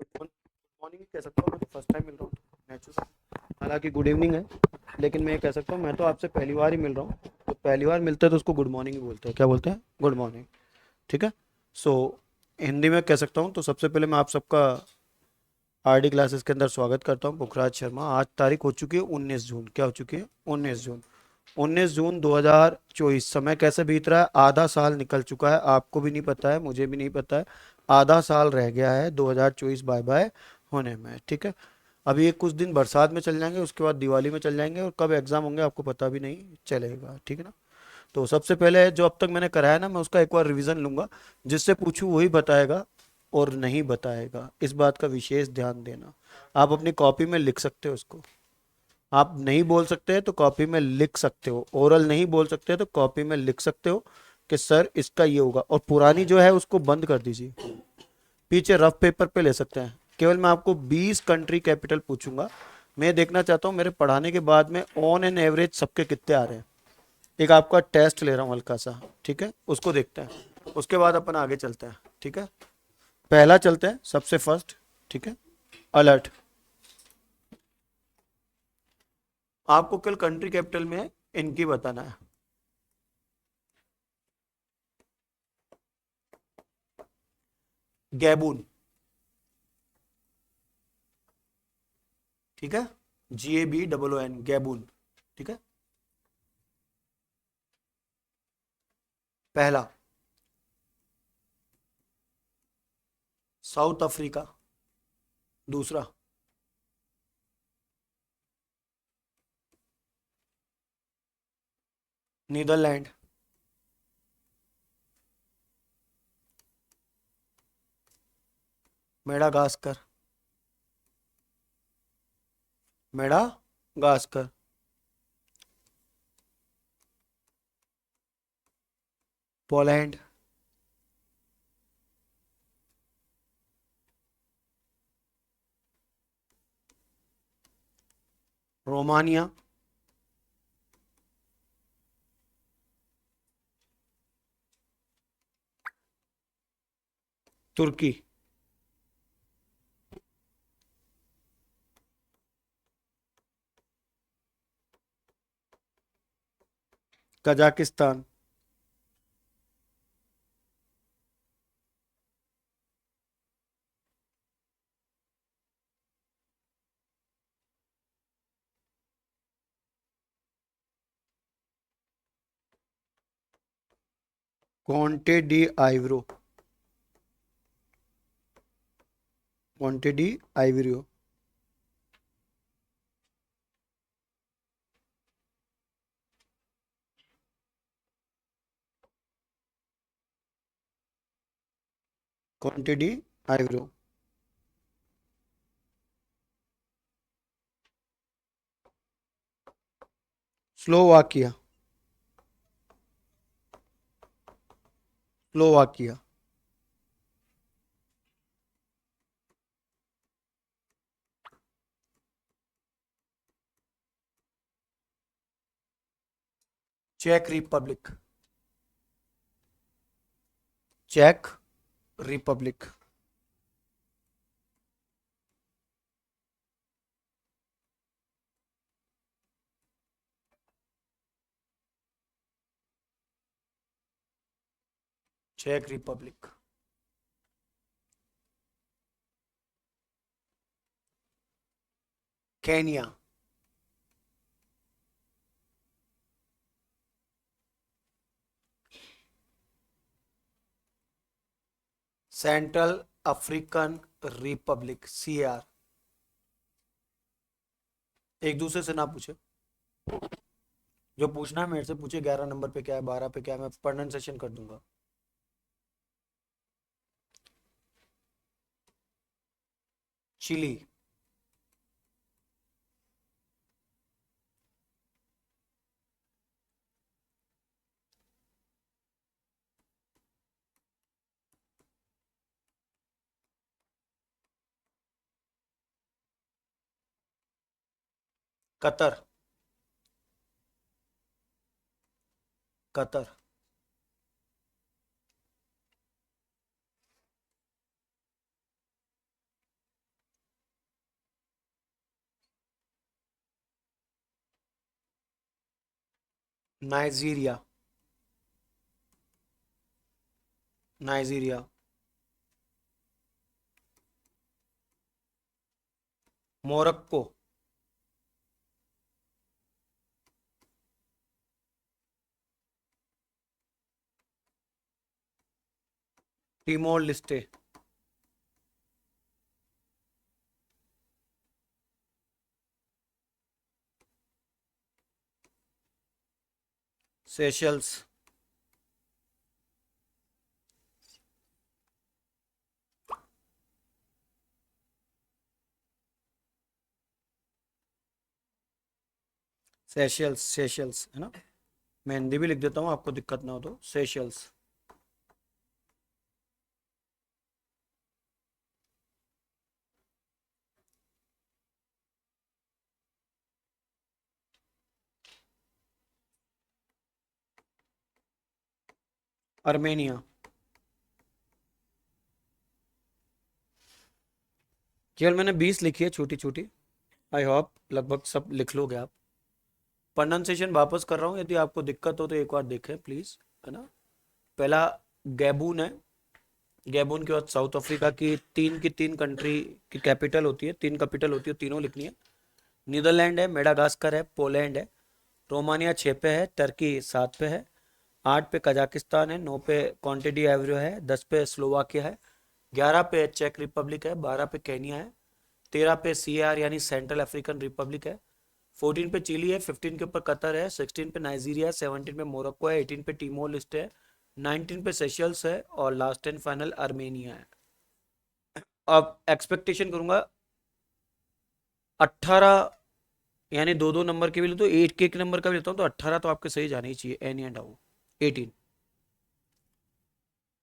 Good morning कह सकता हूँ, मैं तो फर्स्ट टाइम मिल रहा हूँ नेचुरल। हालांकि गुड इवनिंग है, लेकिन मैं ये कह सकता हूँ मैं तो आपसे पहली बार ही मिल रहा हूँ। तो पहली बार मिलते हैं तो उसको गुड मॉर्निंग ही बोलते हैं। क्या बोलते हैं? Good morning. ठीक है। सो हिंदी में कह सकता हूँ। तो सबसे पहले मैं आप सबका आरडी क्लासेस के अंदर स्वागत करता हूँ। पुखराज शर्मा। आज तारीख हो चुकी है 19 जून। क्या हो चुकी है? 19 जून। 19 जून 2024। समय कैसे बीत रहा है? आधा साल निकल चुका है। आपको भी नहीं पता है, मुझे भी नहीं पता है। आधा साल रह गया है 2024 बाय बाय होने में। ठीक है। अभी ये कुछ दिन बरसात में चल जाएंगे, उसके बाद दिवाली में चल जाएंगे, और कब एग्जाम होंगे आपको पता भी नहीं चलेगा। ठीक है ना। तो सबसे पहले जो अब तक मैंने कराया ना, मैं उसका एक बार रिवीजन लूंगा। जिससे पूछूं वही बताएगा और नहीं बताएगा, इस बात का विशेष ध्यान देना। आप अपनी कॉपी में लिख सकते हो उसको। आप नहीं बोल सकते तो कॉपी में लिख सकते हो। ओरल नहीं बोल सकते तो कॉपी में लिख सकते हो कि सर इसका ये होगा। और पुरानी जो है उसको बंद कर दीजिए, पीछे रफ पेपर पे ले सकते हैं। केवल मैं आपको 20 कंट्री कैपिटल पूछूंगा। मैं देखना चाहता हूँ मेरे पढ़ाने के बाद में ऑन एन एवरेज सबके कितने आ रहे हैं। एक आपका टेस्ट ले रहा हूँ हल्का सा। ठीक है, उसको देखते हैं, उसके बाद अपन आगे चलते हैं। ठीक है। पहला चलते हैं सबसे फर्स्ट। ठीक है। अलर्ट। आपको कल कंट्री कैपिटल में इनकी बताना है। गैबून। ठीक है। GABOON, गैबून। ठीक है। पहला। South Africa. दूसरा। Netherlands. Madagascar. Madagascar. Poland. Romania. तुर्की। Kazakhstan. Conte D आइवरो। Conte D आइवरियो। Conte D आइवरो। Slovakia. Slovakia. Check Republic. Check Republic. Check Republic. Kenya. Central African Republic, CAR। एक दूसरे से ना पूछे, जो पूछना है मेरे से पूछे। 11 नंबर पे क्या है, 12 पे क्या है, मैं प्रोनाउंसिएशन कर दूंगा। Chile. Qatar. Qatar. Nigeria, Nigeria. Morocco, Timor Leste, Seychelles, Seychelles, Seychelles है ना, मैं हिंदी भी लिख देता हूँ आपको दिक्कत ना हो तो, सेशल्स। अर्मेनिया। केवल मैंने 20 लिखी है छोटी छोटी, आई होप लगभग सब लिख लोगे आप। प्रोनाउंसिएशन वापस कर रहा हूँ, यदि आपको दिक्कत हो तो एक बार देखें प्लीज, है ना। पहला गैबून है, गैबून के बाद साउथ अफ्रीका की तीन कंट्री की कैपिटल होती है, तीन कैपिटल होती है, तीनों लिखनी है। नीदरलैंड है, मेडागास्कर है, पोलैंड है। रोमानिया 6 पे है, टर्की 7 पे है, 8 पे कजाकिस्तान है, 9 पे कॉन्टे डी एवरो है, 10 पे स्लोवाकिया है, 11 पे चेक रिपब्लिक है, 12 पे केनिया है, 13 पे सीआर यानी सेंट्रल अफ्रीकन रिपब्लिक है, 14 पे चिली है, 15 के ऊपर कतर है, 16 पे नाइजीरिया है, 17 पे मोरक्को है, 18 पे टीमोर लिस्ट है, 19 पे सेशल्स है, और लास्ट एंड फाइनल आर्मेनिया है। अब एक्सपेक्टेशन करूंगा 18, यानी दो दो नंबर के भी ले तो एक एक नंबर का भी लेता हूँ तो 18 तो आपके सही जाने ही चाहिए, एनी एंड हाउ 18,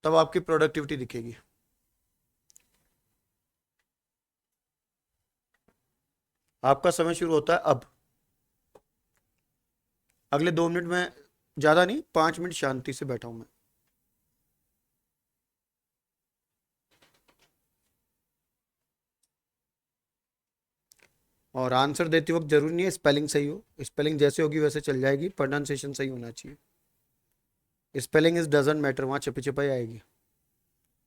तब आपकी प्रोडक्टिविटी दिखेगी। आपका समय शुरू होता है अब। अगले 2 मिनट में, ज्यादा नहीं, 5 मिनट शांति से बैठा हूं मैं। और आंसर देते वक्त जरूरी नहीं है स्पेलिंग सही हो, स्पेलिंग जैसे होगी वैसे चल जाएगी, प्रोनाउंसिएशन सही होना चाहिए। स्पेलिंग इज डजेंट मैटर, वहां छिपी छिपाई आएगी,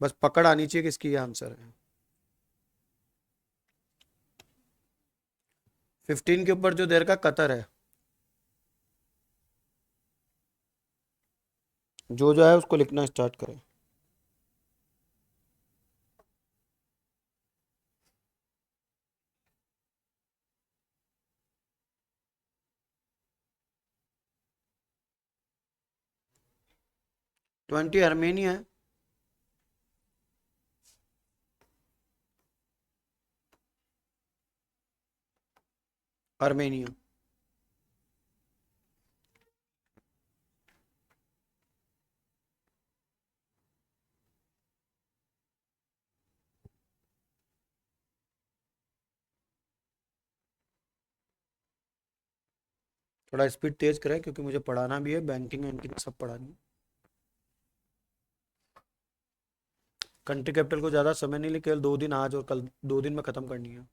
बस पकड़ आनी चाहिए कि इसकी ये आंसर है। 15 के ऊपर जो देर का कतर है, जो है उसको लिखना स्टार्ट करें। ट्वेंटी आर्मेनिया है। आर्मेनिया। थोड़ा स्पीड तेज करें क्योंकि मुझे पढ़ाना भी है, बैंकिंग वैंकिंग सब पढ़ानी है। कंट्री कैपिटल को ज़्यादा समय नहीं, लेकिन केवल 2 दिन, आज और कल 2 दिन में ख़त्म करनी है।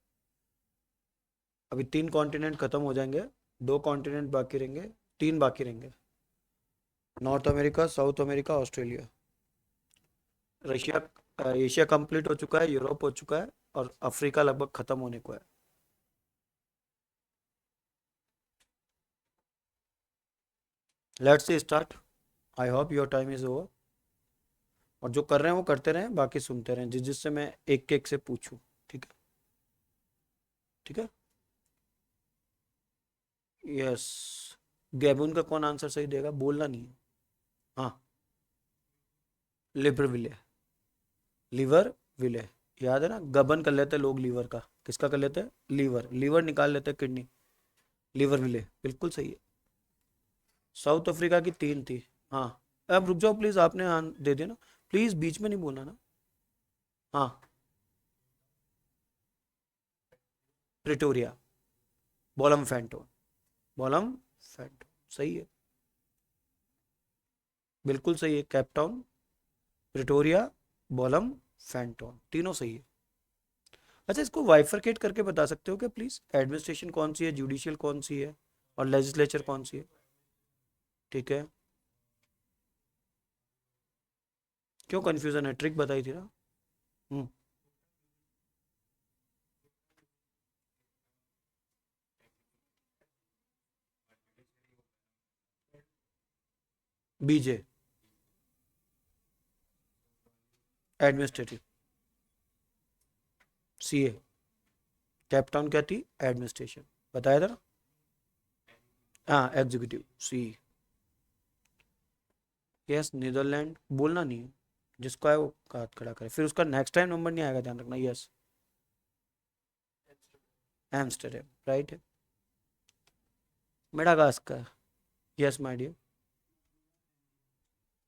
अभी 3 कॉन्टिनेंट ख़त्म हो जाएंगे, 2 कॉन्टिनेंट बाकी रहेंगे, 3 बाकी रहेंगे। North America, south America, Australia, Russia, Asia complete हो चुका है, यूरोप हो चुका है, और अफ्रीका लगभग ख़त्म होने को है। Let's see start. I hope your time is over. और जो कर रहे हैं वो करते रहें, बाकी सुनते रहें, जिससे मैं एक एक से पूछूं। ठीक है, ठीक है। यस। गैबून का कौन आंसर सही देगा, बोलना नहीं है। हाँ, लिब्रविले, लीवर विले, याद है ना, गबन कर लेते लोग लीवर का, किसका कर लेते हैं, लीवर, लीवर निकाल लेते किडनी, लीवर विले, बिल्कुल सही है। साउथ अफ्रीका की 3 थी। हाँ, अब रुक जाओ प्लीज, आपने दे दिया ना, प्लीज बीच में नहीं बोलना ना। हाँ, प्रिटोरिया, बॉलम फैंटोन, बॉलम फैंटोन सही है, बिल्कुल सही है। कैपटाउन, प्रिटोरिया, बॉलम फैंटोन, तीनों सही है। अच्छा, इसको वाइफरकेट करके बता सकते हो क्या प्लीज, एडमिनिस्ट्रेशन कौन सी है, जुडिशियल कौन सी है, और लेजिस्लेचर कौन सी है। ठीक है, क्यों कंफ्यूजन है? ट्रिक बताई थी ना। हम्म। बीजे, एडमिनिस्ट्रेटिव। सीए, कैपटाउन क्या थी? एडमिनिस्ट्रेशन, बताया था ना। हाँ, एग्जीक्यूटिव, सी। यस, नीदरलैंड बोलना नहीं है, जिसको है वो हाथ खड़ा करे, फिर उसका नेक्स्ट टाइम नंबर नहीं आएगा, ध्यान रखना। यस, एम्स्टरडेम, राइट है। Madagascar, yes my dear.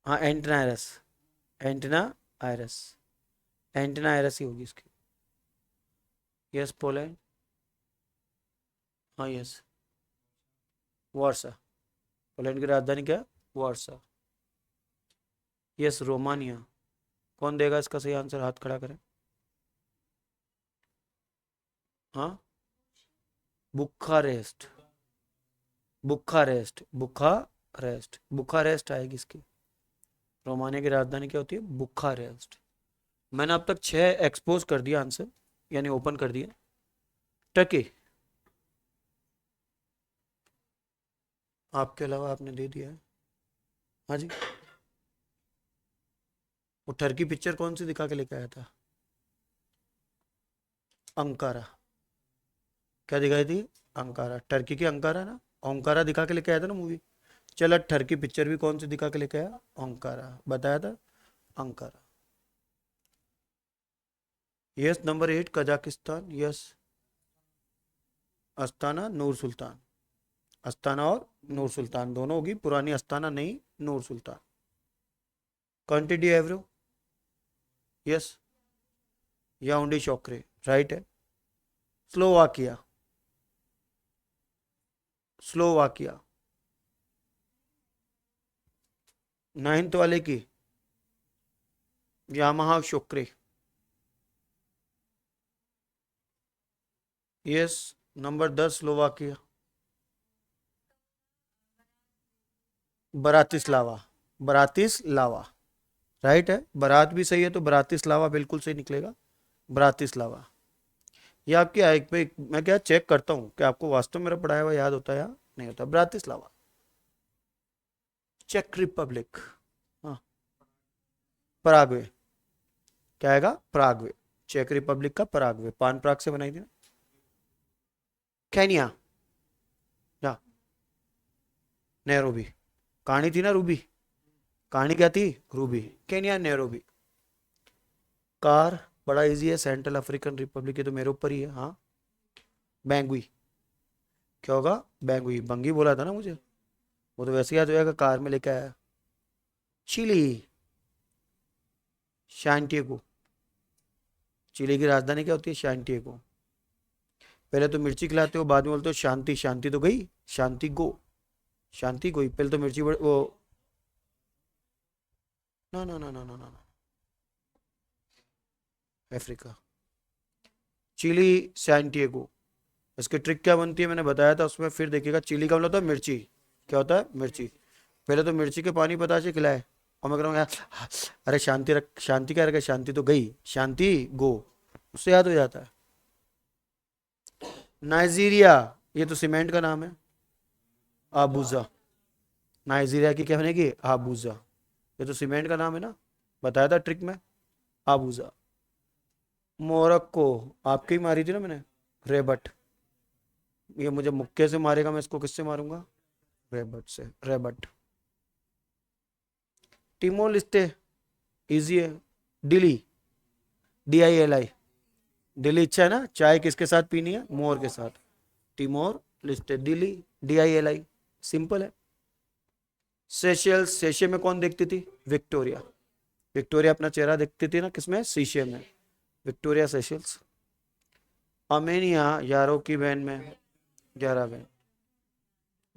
हाँ, एंटना आयरस, एंटना आयरस, एंटना आयरस ही होगी इसकी। Yes, Poland. हाँ, यस, वार्सा। पोलैंड की राजधानी क्या है? वार्सा। Yes, Romania. कौन देगा इसका सही आंसर? हाथ खड़ा करें। हाँ, बुखारेस्ट, बुखारेस्ट, बुखारेस्ट, बुखारेस्ट आएगी इसकी। रोमानिया की राजधानी क्या होती है? बुखारेस्ट। मैंने अब तक 6 एक्सपोज कर दिया आंसर, यानी ओपन कर दिया। टर्की, आपके अलावा आपने दे दिया है। हाँ जी। वो टर्की पिक्चर कौन सी दिखा के लेके आया था? अंकारा। क्या दिखाई थी? अंकारा, टर्की की अंकारा ना। ओंकारा दिखा के लेके आया था ना मूवी। चल, टर्की पिक्चर भी कौन सी दिखा के लेके आया? ओंकारा, बताया था, Ankara. Yes, number 8 Kazakhstan, yes. Astana, Nur Sultan. Astana और नूर सुल्तान दोनों होगी, पुरानी अस्ताना नहीं, Nur Sultan. Cote de Ivoire, yes. याउंडे शोक्रे, राइट है। Slovakia, Slovakia. 9th वाले की यामाहा शोक्रे, yes. Number 10 Slovakia. Bratislava, Bratislava, right है। बरात भी सही है तो बरातिस्लावा बिल्कुल सही निकलेगा, बरातिस्लावा। ये आपकी आइक पे मैं क्या चेक करता हूँ कि आपको वास्तव में मेरा पढ़ाया हुआ याद होता है या नहीं होता। ब्रातिस्लावा, चेक रिपब्लिक। हाँ, पराग्वे। क्या आएगा? पराग्वे, चेक रिपब्लिक का पराग्वे, पान पराग से बनाई थी ना। केनिया, या नैरोबी। कहानी थी ना रूबी, कहानी क्या थी? रूबी। Kenya, Nairobi. कार, बड़ा इजी है, सेंट्रल अफ्रीकन रिपब्लिक, ये तो मेरे ऊपर ही है। हाँ, बैंगुई। क्या होगा? बैंगुई, बंगी बोला था ना मुझे, वो तो वैसे याद हो जाएगा, कार में लेके आया। चिली, शांटिएगो। चिली की राजधानी क्या होती है? शांटिएगो। पहले तो मिर्ची खिलाते हो, बाद में बोलते हो शांति, शांति तो गई, शांति गो, शांति गई। पहले तो मिर्ची वो, ना ना ना ना ना ना, अफ्रीका। चिली, सैंटिएगो। इसकी ट्रिक क्या बनती है मैंने बताया था उसमें, फिर देखिएगा। चिली का मतलब होता है मिर्ची। क्या होता है? मिर्ची। पहले तो मिर्ची के पानी पता से खिलाए, और मैं कह रहा हूँ यार, अरे शांति रख, शांति क्या रखे, शांति तो गई, शांति गो, उससे याद हो जाता है। नाइजीरिया, ये तो सीमेंट का नाम है, आबूजा। नाइजीरिया की क्या बनेगी? आबूजा। ये तो सीमेंट का नाम है ना, बताया था ट्रिक में, आबूजा। मोरक्को, आपकी ही मारी थी ना मैंने, रेबट। ये मुझे मुक्के से मारेगा, मैं इसको किससे मारूंगा? रेबट से, रेबट। टिमोर लिस्टे, इजी है। दिल्ली, DILI, दिल्ली। इच्छा है ना, चाय किसके साथ पीनी है? मोर के साथ। टिमोर लिस्टे, दिल्ली, DILI, सिंपल है। सेशेल्स, सेशे में कौन देखती थी? विक्टोरिया। विक्टोरिया अपना चेहरा देखती थी ना, किसमें? शीशे में, विक्टोरिया सेशेल्स। अर्मेनिया, यारों की बहन में, 11 बहन,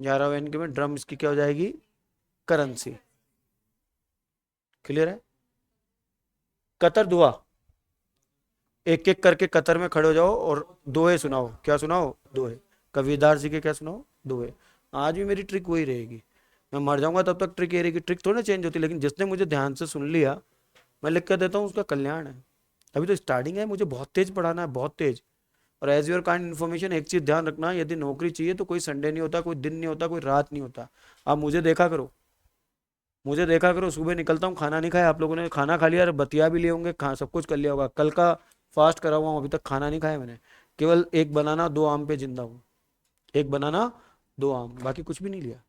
11 बहन के में ड्रम, इसकी क्या हो जाएगी? करेंसी। क्लियर है। कतर दुआ, एक एक करके कतर में खड़े हो जाओ और दोहे सुनाओ। क्या सुनाओ? दोहे। कबीरदास जी के क्या सुनाओ? दोहे। आज भी मेरी ट्रिक वही रहेगी, मैं मर जाऊंगा तब तक ट्रिक ये रहेगी, ट्रिक थोड़ी ना चेंज होती, लेकिन जिसने मुझे ध्यान से सुन लिया, मैं लिख कर देता हूँ, उसका कल्याण है। अभी तो स्टार्टिंग है, मुझे बहुत तेज पढ़ाना है, बहुत तेज। और एज योर काइंड इन्फॉर्मेशन, एक चीज ध्यान रखना, यदि नौकरी चाहिए तो कोई संडे नहीं होता, कोई दिन नहीं होता, कोई रात नहीं होता। आप मुझे देखा करो, मुझे देखा करो, सुबह निकलता हूँ, खाना नहीं खाया, आप लोगों ने खाना खा लिया और बतिया भी लिए होंगे, खा सब कुछ कर लिया होगा। कल का फास्ट करा हुआ हूँ, अभी तक खाना नहीं खाया मैंने, केवल एक बनाना 2 आम पे जिंदा हूँ, एक बनाना 2 आम, बाकी कुछ भी नहीं लिया।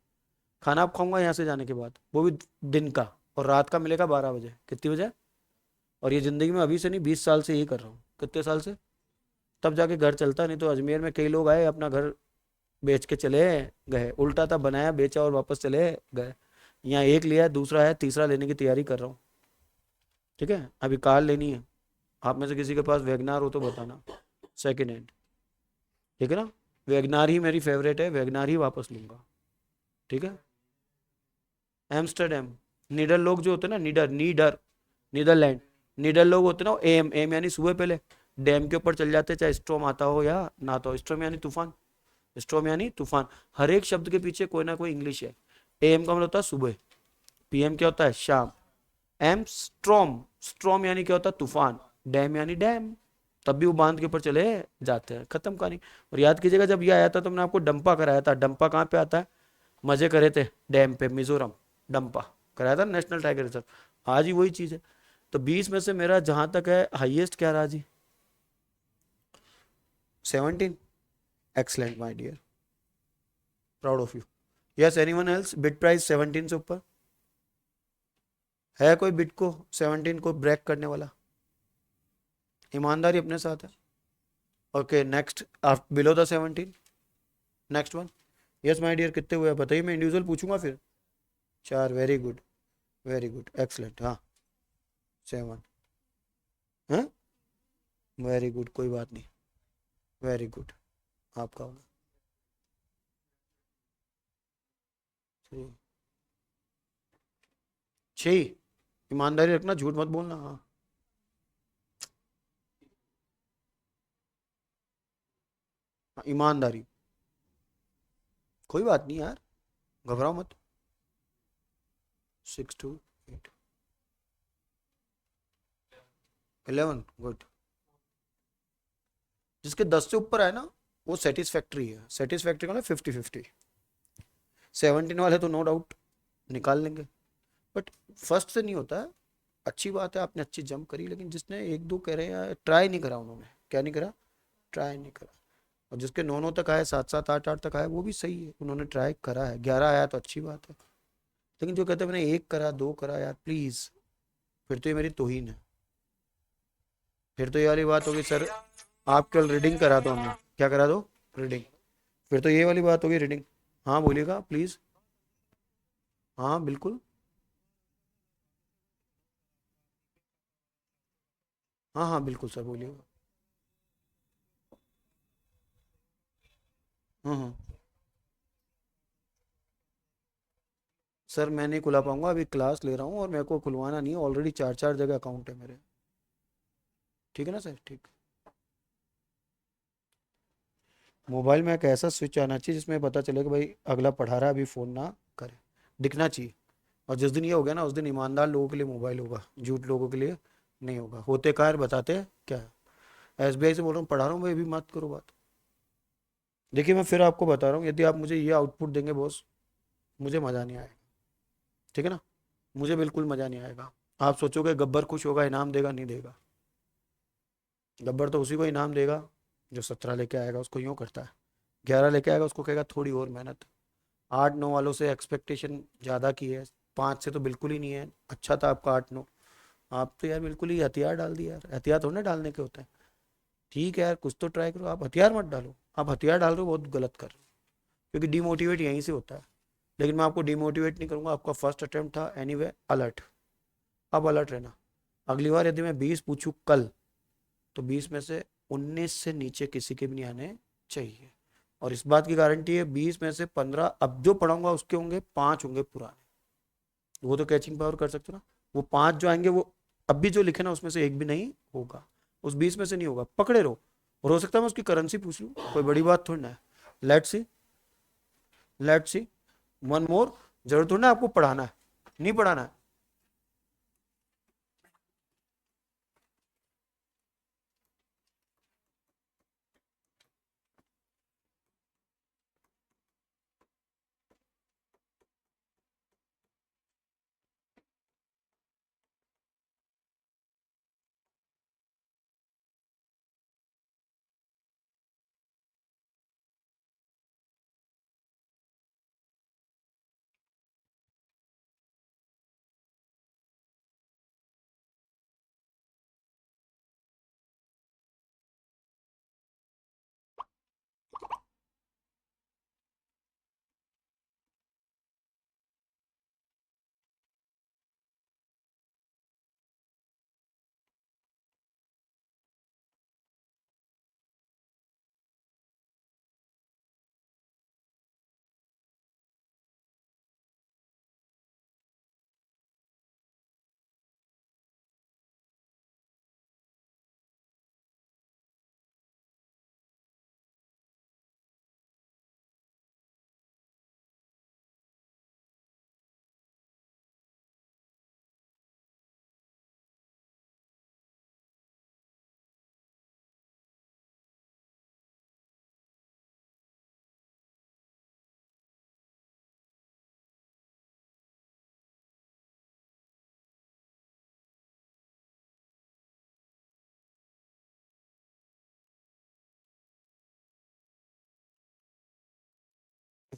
खाना आप खाऊंगा यहाँ से जाने के बाद, वो भी दिन का, और रात का मिलेगा 12 बजे। कितनी बजे? और ये जिंदगी में अभी से नहीं, 20 साल से यही कर रहा हूँ। कितने साल से? तब जाके घर चलता, नहीं तो अजमेर में कई लोग आए, अपना घर बेच के चले गए, उल्टा था, बनाया बेचा और वापस चले गए। यहाँ एक लिया, दूसरा है, तीसरा लेने की तैयारी कर रहा हूँ। ठीक है, अभी कार लेनी है, आप में से किसी के पास वैगनार हो तो बताना, सेकेंड हैंड। ठीक है ना, वैगनार ही मेरी फेवरेट है, वैगनार ही वापस लूंगा। ठीक है, एम्स्टरडेम। नीडर लोग जो होते हैं ना, नीडर नीडर नीदरलैंड, नीडर लोग होते हैं ना, एम एम यानी सुबह पहले डैम के ऊपर चल जाते हैं, चाहे स्ट्रॉम आता हो या ना आता हो। स्ट्रॉम यानी तूफान, स्ट्रॉम यानी तूफान। हर एक शब्द के पीछे कोई ना कोई इंग्लिश है। एम का मतलब होता है सुबह, पीएम क्या होता है? शाम। एम स्ट्रॉम, स्ट्रॉम यानी क्या होता है? तूफान। डैम यानी डैम, तब भी वो बांध के ऊपर चले जाते हैं, खत्म कहानी। और याद कीजिएगा, जब ये आया था तो मैंने आपको डंपा कराया था। डंपा कहाँ पे आता है? मजे करे थे डैम पे, मिजोरम, डंपा कराया था, नेशनल टाइगर रिजर्व। आज ही वही चीज है। तो 20 में से मेरा जहां तक है हाईएस्ट क्या रहा जी? 17। Excellent my dear, proud of you. Yes, anyone else? बिट प्राइस 17 से ऊपर है कोई? बिट को 17 को ब्रेक करने वाला? ईमानदारी अपने साथ है। ओके नेक्स्ट, आप below the 17, next one. Yes my dear, कितने हुए बताइए, मैं इंडिविजुअल पूछूंगा फिर। 4, very good, very good, excellent. हाँ, 7, हाँ, वेरी गुड, कोई बात नहीं, वेरी गुड, आपका होगा 3, 6। ईमानदारी रखना, झूठ मत बोलना। हाँ, हाँ, ईमानदारी, कोई बात नहीं यार, घबराओ मत। 6 to 8, 11, गुड। जिसके 10 से ऊपर है ना, वो सेटिस्फैक्ट्री है। सेटिस्फैक्ट्री का ना 50-50। 17 वाले तो नो डाउट निकाल लेंगे, बट फर्स्ट से नहीं होता है। अच्छी बात है, आपने अच्छी जंप करी, लेकिन जिसने 1-2 कह रहे हैं, ट्राई नहीं करा उन्होंने। क्या नहीं करा? ट्राई नहीं करा। और जिसके 9-9 तक आए, 7-7, 8-8 तक आए, वो भी सही है, उन्होंने ट्राई करा है। 11 आया तो अच्छी बात है। लेकिन जो कहते हैं मैंने 1 करा, 2 करा, यार प्लीज, फिर तो ये मेरी तौहीन है। फिर तो ये वाली बात होगी, सर आप कल रीडिंग करा दो हमें। क्या करा दो? रीडिंग। फिर तो ये वाली बात होगी, रीडिंग। हाँ बोलिएगा प्लीज। हाँ बिल्कुल। हाँ हाँ बिल्कुल सर, बोलिएगा। हाँ सर, मैं नहीं खुला पाऊंगा, अभी क्लास ले रहा हूँ और मेरे को खुलवाना नहीं है, ऑलरेडी 4-4 जगह अकाउंट है मेरे। ठीक है ना सर? ठीक। मोबाइल में एक ऐसा स्विच आना चाहिए जिसमें पता चले कि भाई अगला पढ़ा रहा है, अभी फ़ोन ना करे, दिखना चाहिए। और जिस दिन ये हो गया ना, उस दिन ईमानदार लोगों के लिए मोबाइल होगा, झूठ लोगों के लिए नहीं होगा। होते क्या है बताते हैं क्या है? एसबीआई से बोल रहा हूँ, पढ़ा रहा हूँ भाई, अभी मत करो बात। देखिए मैं फिर आपको बता रहा हूँ, यदि आप मुझे ये आउटपुट देंगे बॉस, मुझे मज़ा नहीं आएगा। ठीक है ना, मुझे बिल्कुल मज़ा नहीं आएगा। आप सोचोगे गब्बर खुश होगा, इनाम देगा, नहीं देगा। गब्बर तो उसी को इनाम देगा जो 17 लेके आएगा, उसको यूँ करता है। 11 लेके आएगा, उसको कहेगा थोड़ी और मेहनत। 8-9 वालों से एक्सपेक्टेशन ज़्यादा की है, 5 से तो बिल्कुल ही नहीं है। अच्छा था आपका 8-9, आप तो यार बिल्कुल ही हथियार डाल दिया यार। हथियार थोड़ा ना डालने के होते हैं। ठीक है यार, कुछ तो ट्राई करो, आप हथियार मत डालो। आप हथियार डाल रहे हो, बहुत गलत कर रहे हो, क्योंकि डिमोटिवेट यहीं से होता है। लेकिन मैं आपको डिमोटिवेट नहीं करूंगा, आपका फर्स्ट अटेम्प्ट था, एनीवे अलर्ट। अब अलर्ट रहना। अगली बार यदि मैं 20 पूछूं कल, तो 20 में से 19 से नीचे किसी के भी नहीं आने चाहिए। और इस बात की गारंटी है, 20 में से 15 अब जो पढ़ाऊंगा उसके होंगे, 5 होंगे पुराने। वो तो कैचिंग पावर कर सकते हो ना। वो 5 जो आएंगे, वो अब भी जो लिखे ना उसमें से एक भी नहीं होगा, उस 20 में से नहीं होगा, पकड़े रहो। और हो सकता है मैं उसकी करेंसी पूछ लूँ, कोई बड़ी बात थोड़ी ना है। Let's see, let's see, one more. जरूरत थोड़ी ना आपको पढ़ाना है, नहीं पढ़ाना है।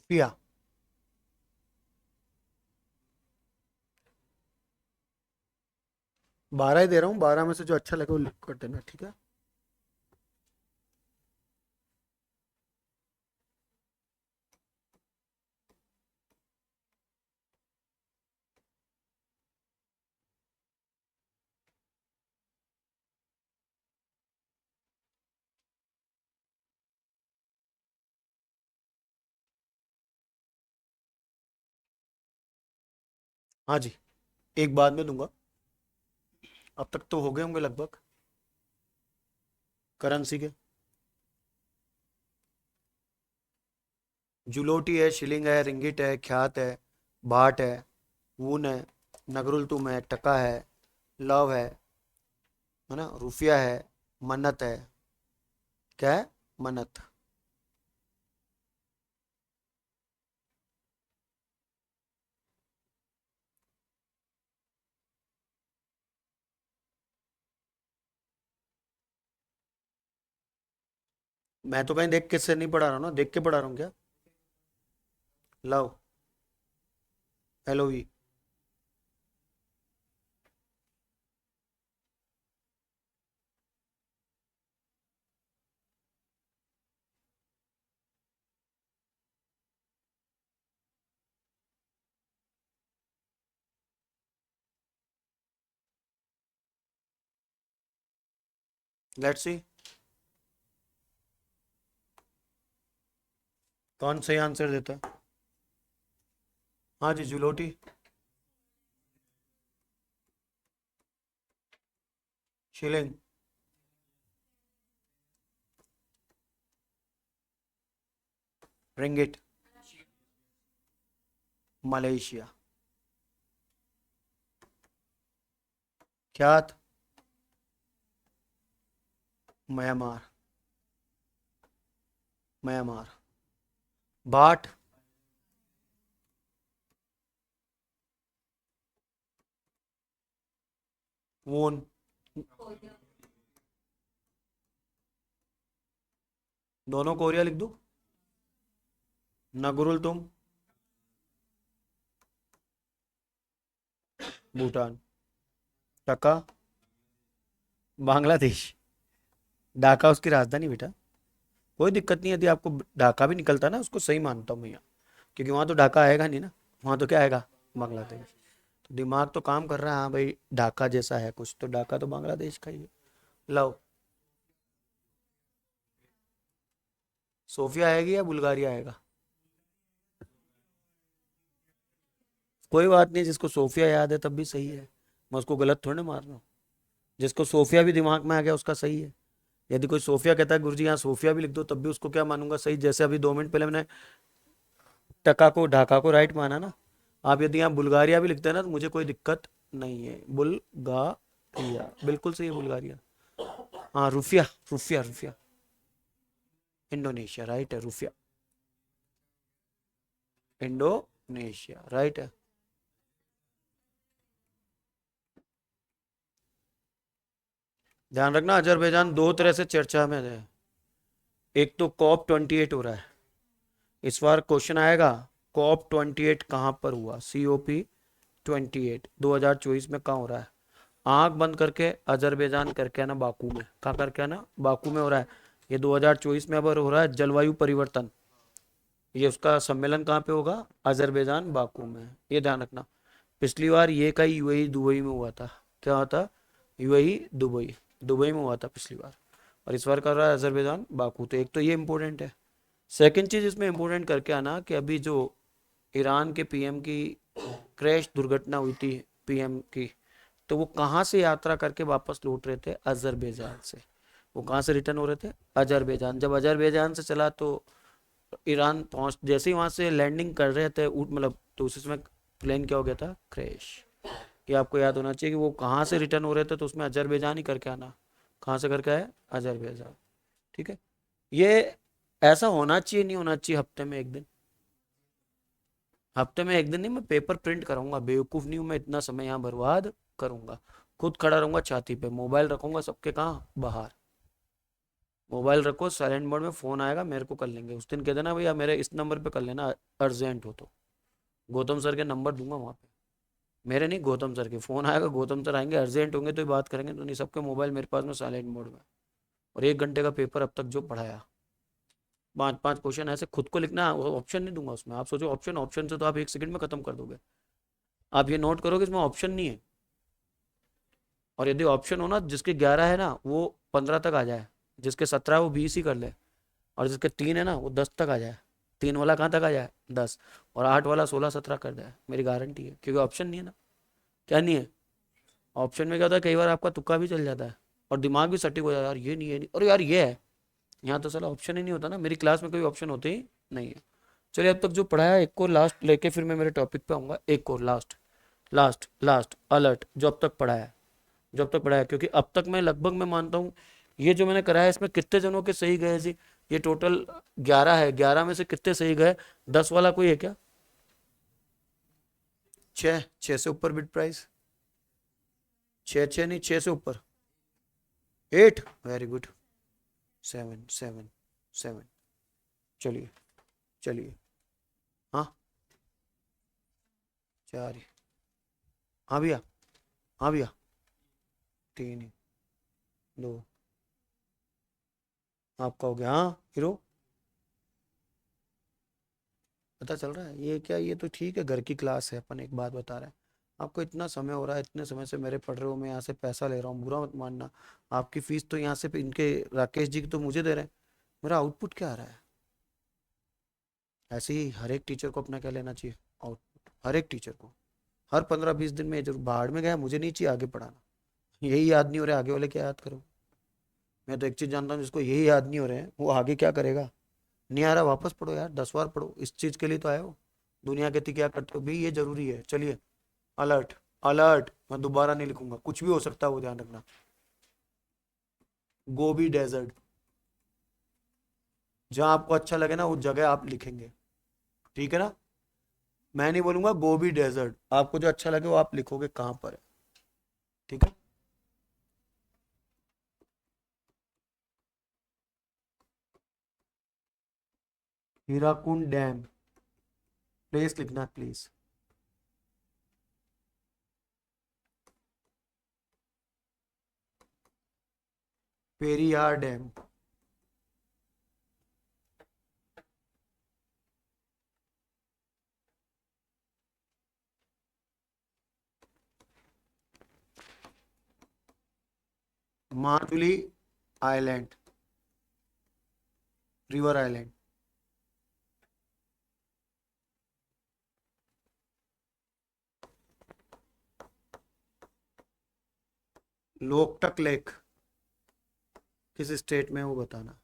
पिया 12 ही दे रहा हूँ, 12 में से जो अच्छा लगे वो लिख कर देना, ठीक है। हाँ जी, एक बाद में दूंगा। अब तक तो हो गए होंगे लगभग करेंसी के। जुलोटी है, शिलिंग है, रिंगिट है, ख्यात है, बाट है, वून है, नगरुल तुम है, टका है, लव है ना, रुफिया है, मन्नत है। क्या है? मन्नत। मैं तो कहीं देख के से नहीं पढ़ा रहा हूँ ना, देख के पढ़ा रहा हूँ क्या? Love, LOV। लेट्स सी कौन सही आंसर देता है। हाँ जी, जुलोटी। शिलिंग। रिंगिट। मलेशिया। ख्यात। म्यांमार। म्यांमार। बाट। वोन। दोनों कोरिया लिख दूं? नगरुल तुम। भूटान। टका। बांग्लादेश। ढाका उसकी राजधानी बेटा। कोई दिक्कत नहीं, यदि आपको ढाका भी निकलता ना उसको सही मानता हूँ भैया, क्योंकि वहां तो ढाका आएगा नहीं ना। वहां तो क्या आएगा? बांग्लादेश। तो दिमाग तो काम कर रहा है, हाँ भाई ढाका जैसा है कुछ, तो ढाका तो बांग्लादेश का ही है। लो। सोफिया आएगी या बुल्गारिया आएगा? कोई बात नहीं, जिसको सोफिया याद है तब भी सही है। मैं उसको गलत थोड़ी ना मार रहा हूँ। जिसको सोफिया भी दिमाग में आ गया उसका सही है। यदि कोई सोफिया कहता है गुरुजी यहाँ सोफिया भी लिख दो, तब भी उसको क्या मानूंगा? सही। जैसे अभी 2 मिनट पहले मैंने टका को ढाका को राइट माना ना, आप यदि यहाँ बुल्गारिया भी लिखते हैं ना तो मुझे कोई दिक्कत नहीं है। बुल्गारिया बिल्कुल सही है, बुल्गारिया। हाँ रुफिया, रुफिया रुफिया, इंडोनेशिया राइट है, रुफिया इंडोनेशिया राइट है। ध्यान रखना अजरबैजान दो तरह से चर्चा में है। एक तो COP 28 हो रहा है, इस बार क्वेश्चन आएगा COP 28 कहाँ पर हुआ, COP 28 2024 में कहाँ हो रहा है। आंख बंद करके अजरबैजान करके आना, बाकू में। कहाँ करके आना, बाकू में हो रहा है। ये 2024 में अब हो रहा है जलवायु परिवर्तन। ये उसका सम्मेलन कहाँ पे होगा, अजरबैजान बाकू में, ये ध्यान रखना। पिछली बार ये का यूएई दुबई में हुआ था। क्या हुआ था, यूएई दुबई, दुबई में हुआ था पिछली बार। और इस बार कर रहा है अजरबैजान बाकू। तो एक तो ये इंपॉर्टेंट है। सेकंड चीज इसमें इंपॉर्टेंट करके आना कि अभी जो ईरान के पीएम की क्रैश दुर्घटना हुई थी पीएम की, तो वो कहाँ से यात्रा करके वापस लौट रहे थे, अजरबैजान से। वो कहाँ से रिटर्न हो रहे थे, अजरबैजान। जब अजरबैजान से चला तो ईरान पहुंच, जैसे ही वहां से लैंडिंग कर रहे थे मतलब, तो उसमें प्लेन क्या हो गया था, क्रैश। ये आपको याद होना चाहिए कि वो कहाँ से रिटर्न हो रहे थे, तो उसमें अजरबैजान ही करके आना। कहाँ से करके आए, अजरबैजान। ठीक है, ये ऐसा होना चाहिए, नहीं होना चाहिए हफ्ते में एक दिन। हफ्ते में एक दिन नहीं, मैं पेपर प्रिंट कराऊंगा, बेवकूफ नहीं हूं मैं, इतना समय यहाँ बर्बाद करूंगा। खुद खड़ा रहूंगा छाती पे, मोबाइल रखूंगा सबके कहाँ, बाहर। मोबाइल रखो साइलेंट मोड में, फोन आएगा मेरे को कर लेंगे। उस दिन कह देना भैया मेरे इस नंबर पे कर लेना, अर्जेंट हो तो। गौतम सर के नंबर दूंगा वहाँ पे, मेरे नहीं, गौतम सर के। फोन आएगा, गौतम सर आएंगे, अर्जेंट होंगे तो ही बात करेंगे, तो नहीं सबके मोबाइल मेरे पास में साइलेंट मोड में। और 1 घंटे का पेपर अब तक जो पढ़ाया, 5-5 क्वेश्चन ऐसे खुद को लिखना, ऑप्शन नहीं दूंगा उसमें। आप सोचो ऑप्शन, ऑप्शन से तो आप 1 सेकंड में खत्म कर दोगे। आप ये नोट करो कि इसमें ऑप्शन नहीं है। और यदि ऑप्शन हो ना, जिसके 11 है ना वो 15 तक आ जाए, जिसके 17 है वो 20 ही कर ले, और जिसके 3 है ना वो 10 तक आ जाए। 3 वाला कहाँ तक आ जाए, 10। और 8 वाला 16-17 कर जाए, मेरी गारंटी है, क्योंकि ऑप्शन नहीं है ना। क्या नहीं है, ऑप्शन में क्या होता है, कई बार आपका तुक्का भी चल जाता है और दिमाग भी सटीक हो जाता है, यार ये नहीं है, नहीं, और यार ये है। यहाँ तो साला ऑप्शन ही नहीं होता ना, मेरी क्लास में कोई ऑप्शन होते ही नहीं है। चलिए अब तक जो पढ़ाया, एक को लास्ट लेके फिर मैं मेरे टॉपिक पे आऊँगा। एक और लास्ट, लास्ट लास्ट अलर्ट, जो अब तक पढ़ाया, जो अब तक पढ़ाया, क्योंकि अब तक मैं लगभग मैं मानता हूँ ये जो मैंने कराया इसमें कितने जनों के सही गए जी। ये टोटल 11 है, 11 में से कितने सही गए, 10 वाला कोई है क्या, 6, 6 से ऊपर बिड प्राइस, 6, 6 नहीं, 6 से ऊपर, 8, वेरी गुड, 7, 7, 7। चलिए, चलिए, हाँ 4 ही, हाँ भैया, हाँ भैया, 3 ही, 2, आपका हो गया, हाँ हीरो। पता चल रहा है ये क्या, ये तो ठीक है, घर की क्लास है, अपन एक बात बता रहे हैं। आपको इतना समय हो रहा है, इतने समय से मेरे पढ़ रहे हो, मैं यहाँ से पैसा ले रहा हूँ, बुरा मत मानना। आपकी फीस तो यहाँ से इनके राकेश जी की तो मुझे दे रहे हैं, मेरा आउटपुट क्या आ रहा है। ऐसे ही हर एक टीचर को अपना क्या लेना चाहिए, आउटपुट। हर एक टीचर को हर 15-20 दिन में, जरूर बाहर में गया, मुझे नहीं चाहिए आगे पढ़ाना। यही याद नहीं हो रहा, आगे वाले क्या याद करो। मैं तो एक चीज जानता हूँ, जिसको यही याद नहीं हो रहे हैं वो आगे क्या करेगा। नहीं आ रहा, वापस पढ़ो यार, 10 बार पढ़ो, इस चीज के लिए तो आए हो। दुनिया कहती क्या करते हो भाई, ये जरूरी है। चलिए, अलर्ट, अलर्ट, मैं दोबारा नहीं लिखूंगा, कुछ भी हो सकता है वो ध्यान रखना। गोबी डेजर्ट, जहां आपको अच्छा लगे ना उस जगह आप लिखेंगे, ठीक है ना। मैं नहीं बोलूंगा गोबी डेजर्ट, आपको जो अच्छा लगे वो आप लिखोगे कहां पर है, ठीक है। हीराकुंड डैम, प्लेस लिखना please. Periyar dam, Majuli island, river island, Loktak lake, किस स्टेट में है वो बताना।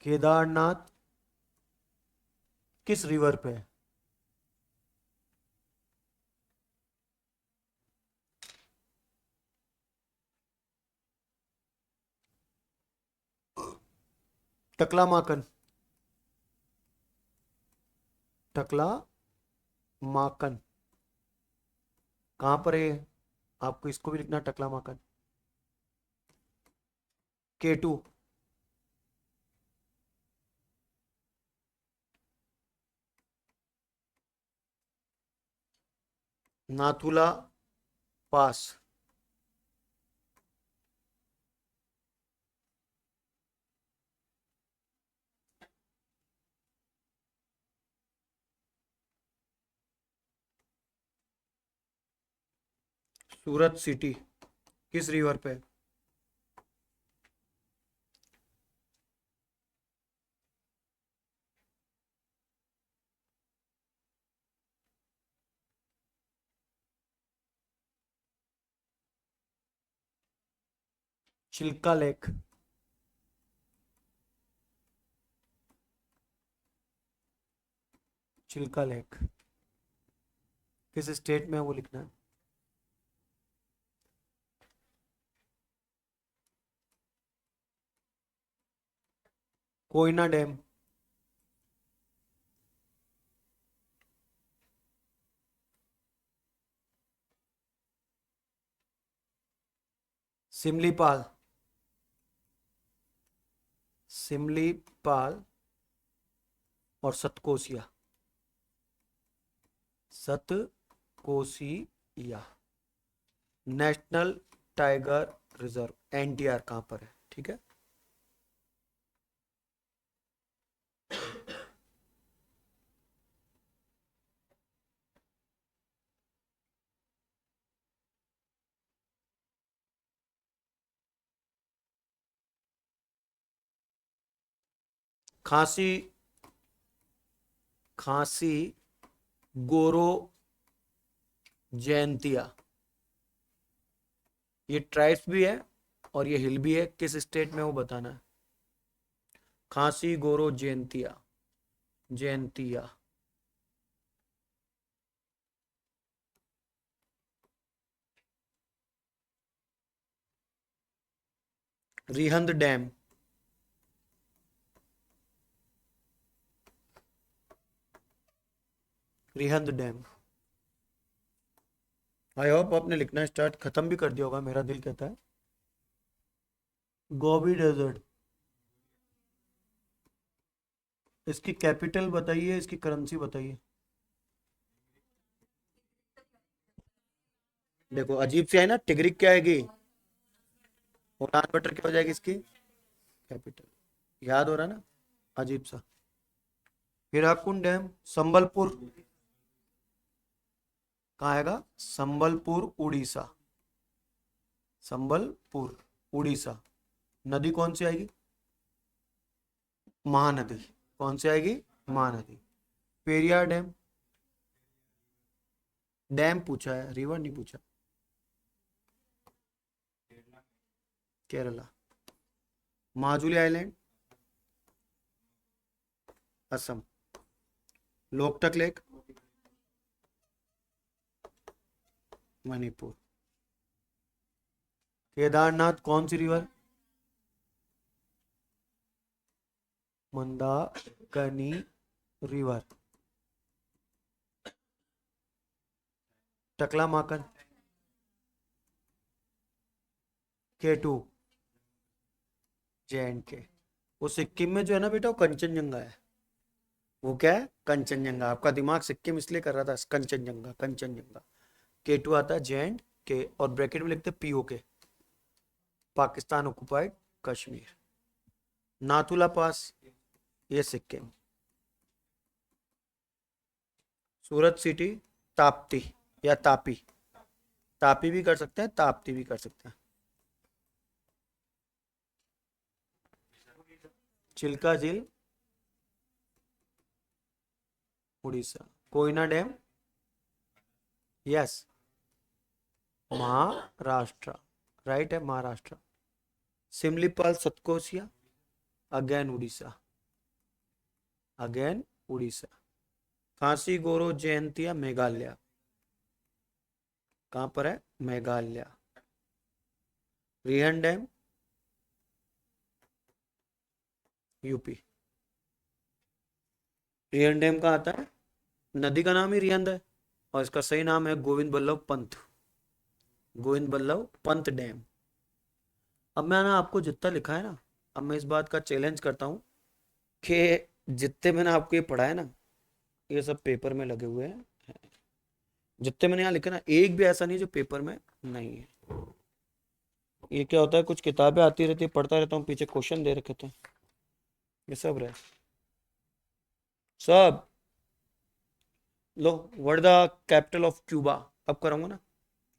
केदारनाथ किस रिवर पे है? टकला माकन, टकला माकन कहां पर है? आपको इसको भी लिखना, टकला माकन। K2, नाथुला पास, सूरत सिटी किस रिवर पे है? चिल्का लेक, चिल्का लेक किस स्टेट में है वो लिखना है। कोयना डैम, सिमलीपाल, सिमलीपाल और Satkosia, Satkosia national tiger reserve NTR कहां पर है? ठीक है, खांसी, खांसी गोरो जयंतिया, ये ट्राइब्स भी है और ये हिल भी है, किस स्टेट में वो बताना है। खांसी गोरो Jaintia, Jaintia Rihand dam, Rihand dam. I hope आपने लिखना स्टार्ट खत्म भी कर दिया होगा, मेरा दिल कहता है। गोबी डेजर्ट, इसकी कैपिटल बताइए, इसकी करेंसी बताइए। देखो अजीब सी है ना, टिगरिक क्या आएगी, उड़ान बटर क्या हो जाएगी इसकी, कैपिटल। याद हो रहा है ना, अजीब सा। हीराकुंड डैम संबलपुर, कहाँ आएगा? संबलपुर उड़ीसा, संबलपुर उड़ीसा। नदी कौन सी आएगी? महानदी। कौन सी आएगी? महानदी। पेरियार डैम, डैम पूछा है, रिवर नहीं पूछा। केरला। माजुली आइलैंड, असम। लोकटक लेक, मणिपुर। केदारनाथ कौन सी रिवर? मंदाकिनी रिवर। टकला माकन, K2, J&K। वो सिक्किम में जो है ना बेटा, वो कंचनजंगा है। वो क्या है? कंचनजंगा। आपका दिमाग सिक्किम इसलिए कर रहा था, कंचनजंगा, कंचनजंगा। K2 आता है J&K, और ब्रैकेट में लिखते POK, पाकिस्तान ऑक्युपाइड कश्मीर। नाथुला पास, ये सिक्किम। सूरत सिटी, ताप्ती या तापी, तापी भी कर सकते हैं, ताप्ती भी कर सकते हैं। चिल्का झील, Orissa. Koyna dam, yes, Maharashtra, right है, महाराष्ट्र। सिमलीपाल सतकोसिया, अगेन उड़ीसा। अगेन उड़ीसा। काशी गोरो जयंतिया मेघालय, कहाँ पर है? Meghalaya. Rihand dam UP. Rihand dam कहाँ आता है? नदी का नाम ही रिहंद है और इसका सही नाम है गोविंद बल्लभ पंत, गोविंद बल्लभ पंत डैम। अब मैंने आपको जितना लिखा है ना, अब मैं इस बात का चैलेंज करता हूँ कि जितने मैंने आपको ये पढ़ा है ना, ये सब पेपर में लगे हुए हैं। जितने मैंने यहाँ लिखे ना, एक भी ऐसा नहीं जो पेपर में नहीं है। ये क्या होता है, कुछ किताबें आती रहती है, पढ़ता रहता हूँ, पीछे क्वेश्चन दे रखे थे, ये सब रहे सब। लो, what the capital of Cuba? अब कराऊंगा ना,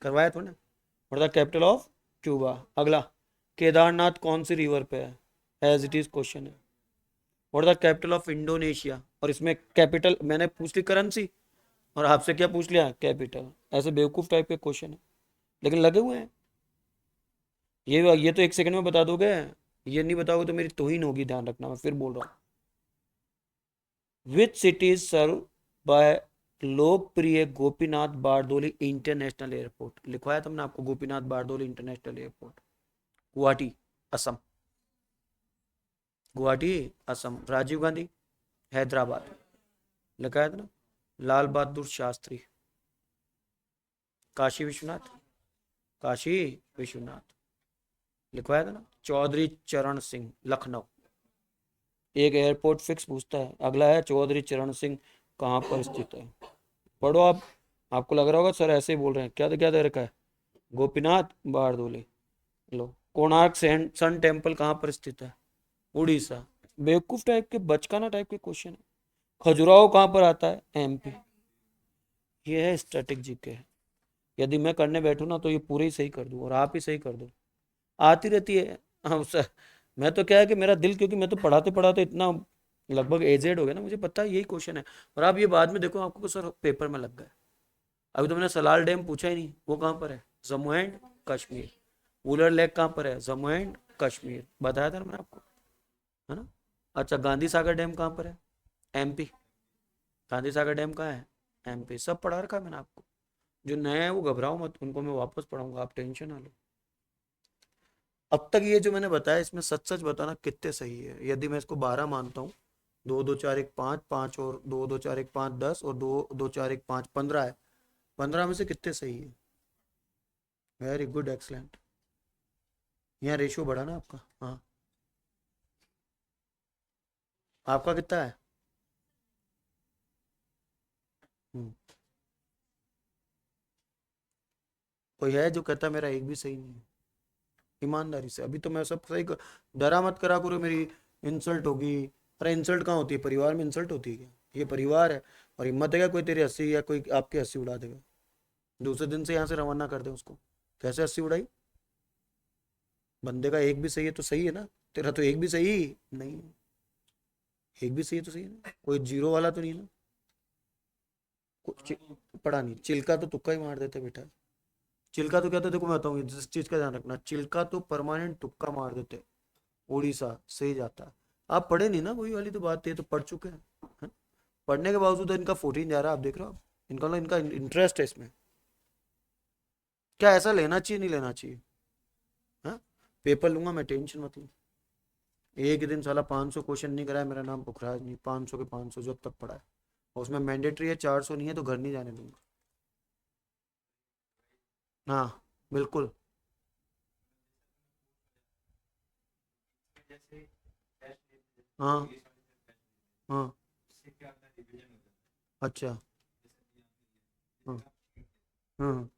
करवाया थोड़ा ना। What the capital of Cuba. अगला, केदारनाथ कौन सी रिवर पे है? एज इट इज क्वेश्चन है। What the capital of Indonesia, और इसमें कैपिटल मैंने पूछ ली करेंसी, और आपसे क्या पूछ लिया? कैपिटल। ऐसे बेवकूफ टाइप के क्वेश्चन है, लेकिन लगे हुए हैं। ये तो 1 सेकंड में बता दोगे, ये नहीं बताओगे तो मेरी तौहीन होगी, ध्यान रखना, मैं फिर बोल रहा हूँ। Which city is serve by Lokpriya Gopinath Bordoloi international airport? लिखवाया तुमने आपको, गोपीनाथ बारदोली इंटरनेशनल एयरपोर्ट, गुवाहाटी असम। गुवाहाटी असम। राजीव गांधी हैदराबाद, लिखा था ना। लाल बहादुर शास्त्री काशी विश्वनाथ, काशी विश्वनाथ, लिखवाया था ना। चौधरी चरण सिंह लखनऊ। एक एयरपोर्ट फिक्स पूछता है। अगला है चौधरी चरण सिंह कहाँ पर स्थित है? पढ़ो आप। आपको लग रहा होगा सर ऐसे ही बोल रहे हैं, क्या दे रखा है? गोपीनाथ बारदोली। लो, कोणार्क सन टेम्पल कहाँ पर स्थित है? उड़ीसा। बेवकूफ टाइप के, बचकाना टाइप के क्वेश्चन है। खजुराहो कहाँ पर आता है? एमपी। ये है स्टैटिक जीके। यदि मैं करने बैठू ना तो ये पूरे ही सही कर दूं, और आप ही सही कर दो। आती रहती है। हाँ सर, मैं तो क्या है कि मेरा दिल, क्योंकि मैं तो पढ़ाते पढ़ाते इतना लगभग एजेड हो गया ना, मुझे पता है यही क्वेश्चन है। और आप ये बाद में देखो आपको सर पेपर में लग गए। अभी तो मैंने सलाल डैम पूछा ही नहीं, वो कहाँ पर है? जम्मू एंड कश्मीर। वुलर लेक कहाँ पर है? जम्मू एंड कश्मीर, बताया था ना मैंने आपको, है ना। अच्छा, गांधी सागर डैम कहाँ पर है? एमपी। गांधी सागर डैम कहाँ है? एमपी। सब पढ़ा रखा है मैंने आपको। जो नए हैं वो घबराओ मत, उनको मैं वापस पढ़ाऊंगा, आप टेंशन ना लो। अब तक ये जो मैंने बताया, इसमें सच सच बताना कितने सही है। यदि मैं इसको 12 मानता हूँ, 2 2 4 1 5, 5 और 2 2 4 1 5 10, और 2 2 4 1 5 15 है। 15 में से कितने सही है? Very good, excellent. यहाँ रेशियो बढ़ा ना आपका। हाँ, आपका कितना है? हम्म। कोई है जो कहता मेरा एक भी सही नहीं है? ईमानदारी से, अभी तो मैं सब सही डरा मत करा करो, मेरी इंसल्ट होगी। अरे इंसल्ट कहाँ होती है? परिवार में इंसल्ट होती है क्या? ये परिवार है, और हिम्मत है क्या कोई तेरी हंसी या कोई आपकी हंसी उड़ा देगा? दूसरे दिन से यहाँ से रवाना कर दे उसको। कैसे हंसी उड़ाई? बंदे का एक भी सही है तो सही है ना? तेरा तो एक भी सही नहीं है। एक भी सही है तो सही है ना, कोई जीरो वाला तो नहीं है ना? पढ़ा नहीं। चिल्का तो तुक्का ही मार देते बेटा। चिल्का तो क्या था, देखो मैं बताऊंगी, जिस चीज का ध्यान रखना, चिल्का तो परमानेंट तुक्का मार देते। उड़ीसा सही जाता है। आप पढ़े नहीं ना, वही वाली तो बात है, तो पढ़ चुके हैं। पढ़ने के बावजूद इनका 14 जा रहा है, आप देख रहे हो आप। इनका इंटरेस्ट है इसमें। क्या ऐसा लेना चाहिए, नहीं लेना चाहिए? हाँ, पेपर लूंगा मैं, टेंशन मत लो। एक ही दिन साला 500 क्वेश्चन नहीं कराया, मेरा नाम पुखराज नहीं। 500 के 500 जो अब तक पढ़ा है, और उसमें मैंडेटरी है, 400 नहीं है तो घर नहीं जाने दूंगा। हाँ, बिल्कुल। हाँ हाँ। अच्छा। हाँ हाँ।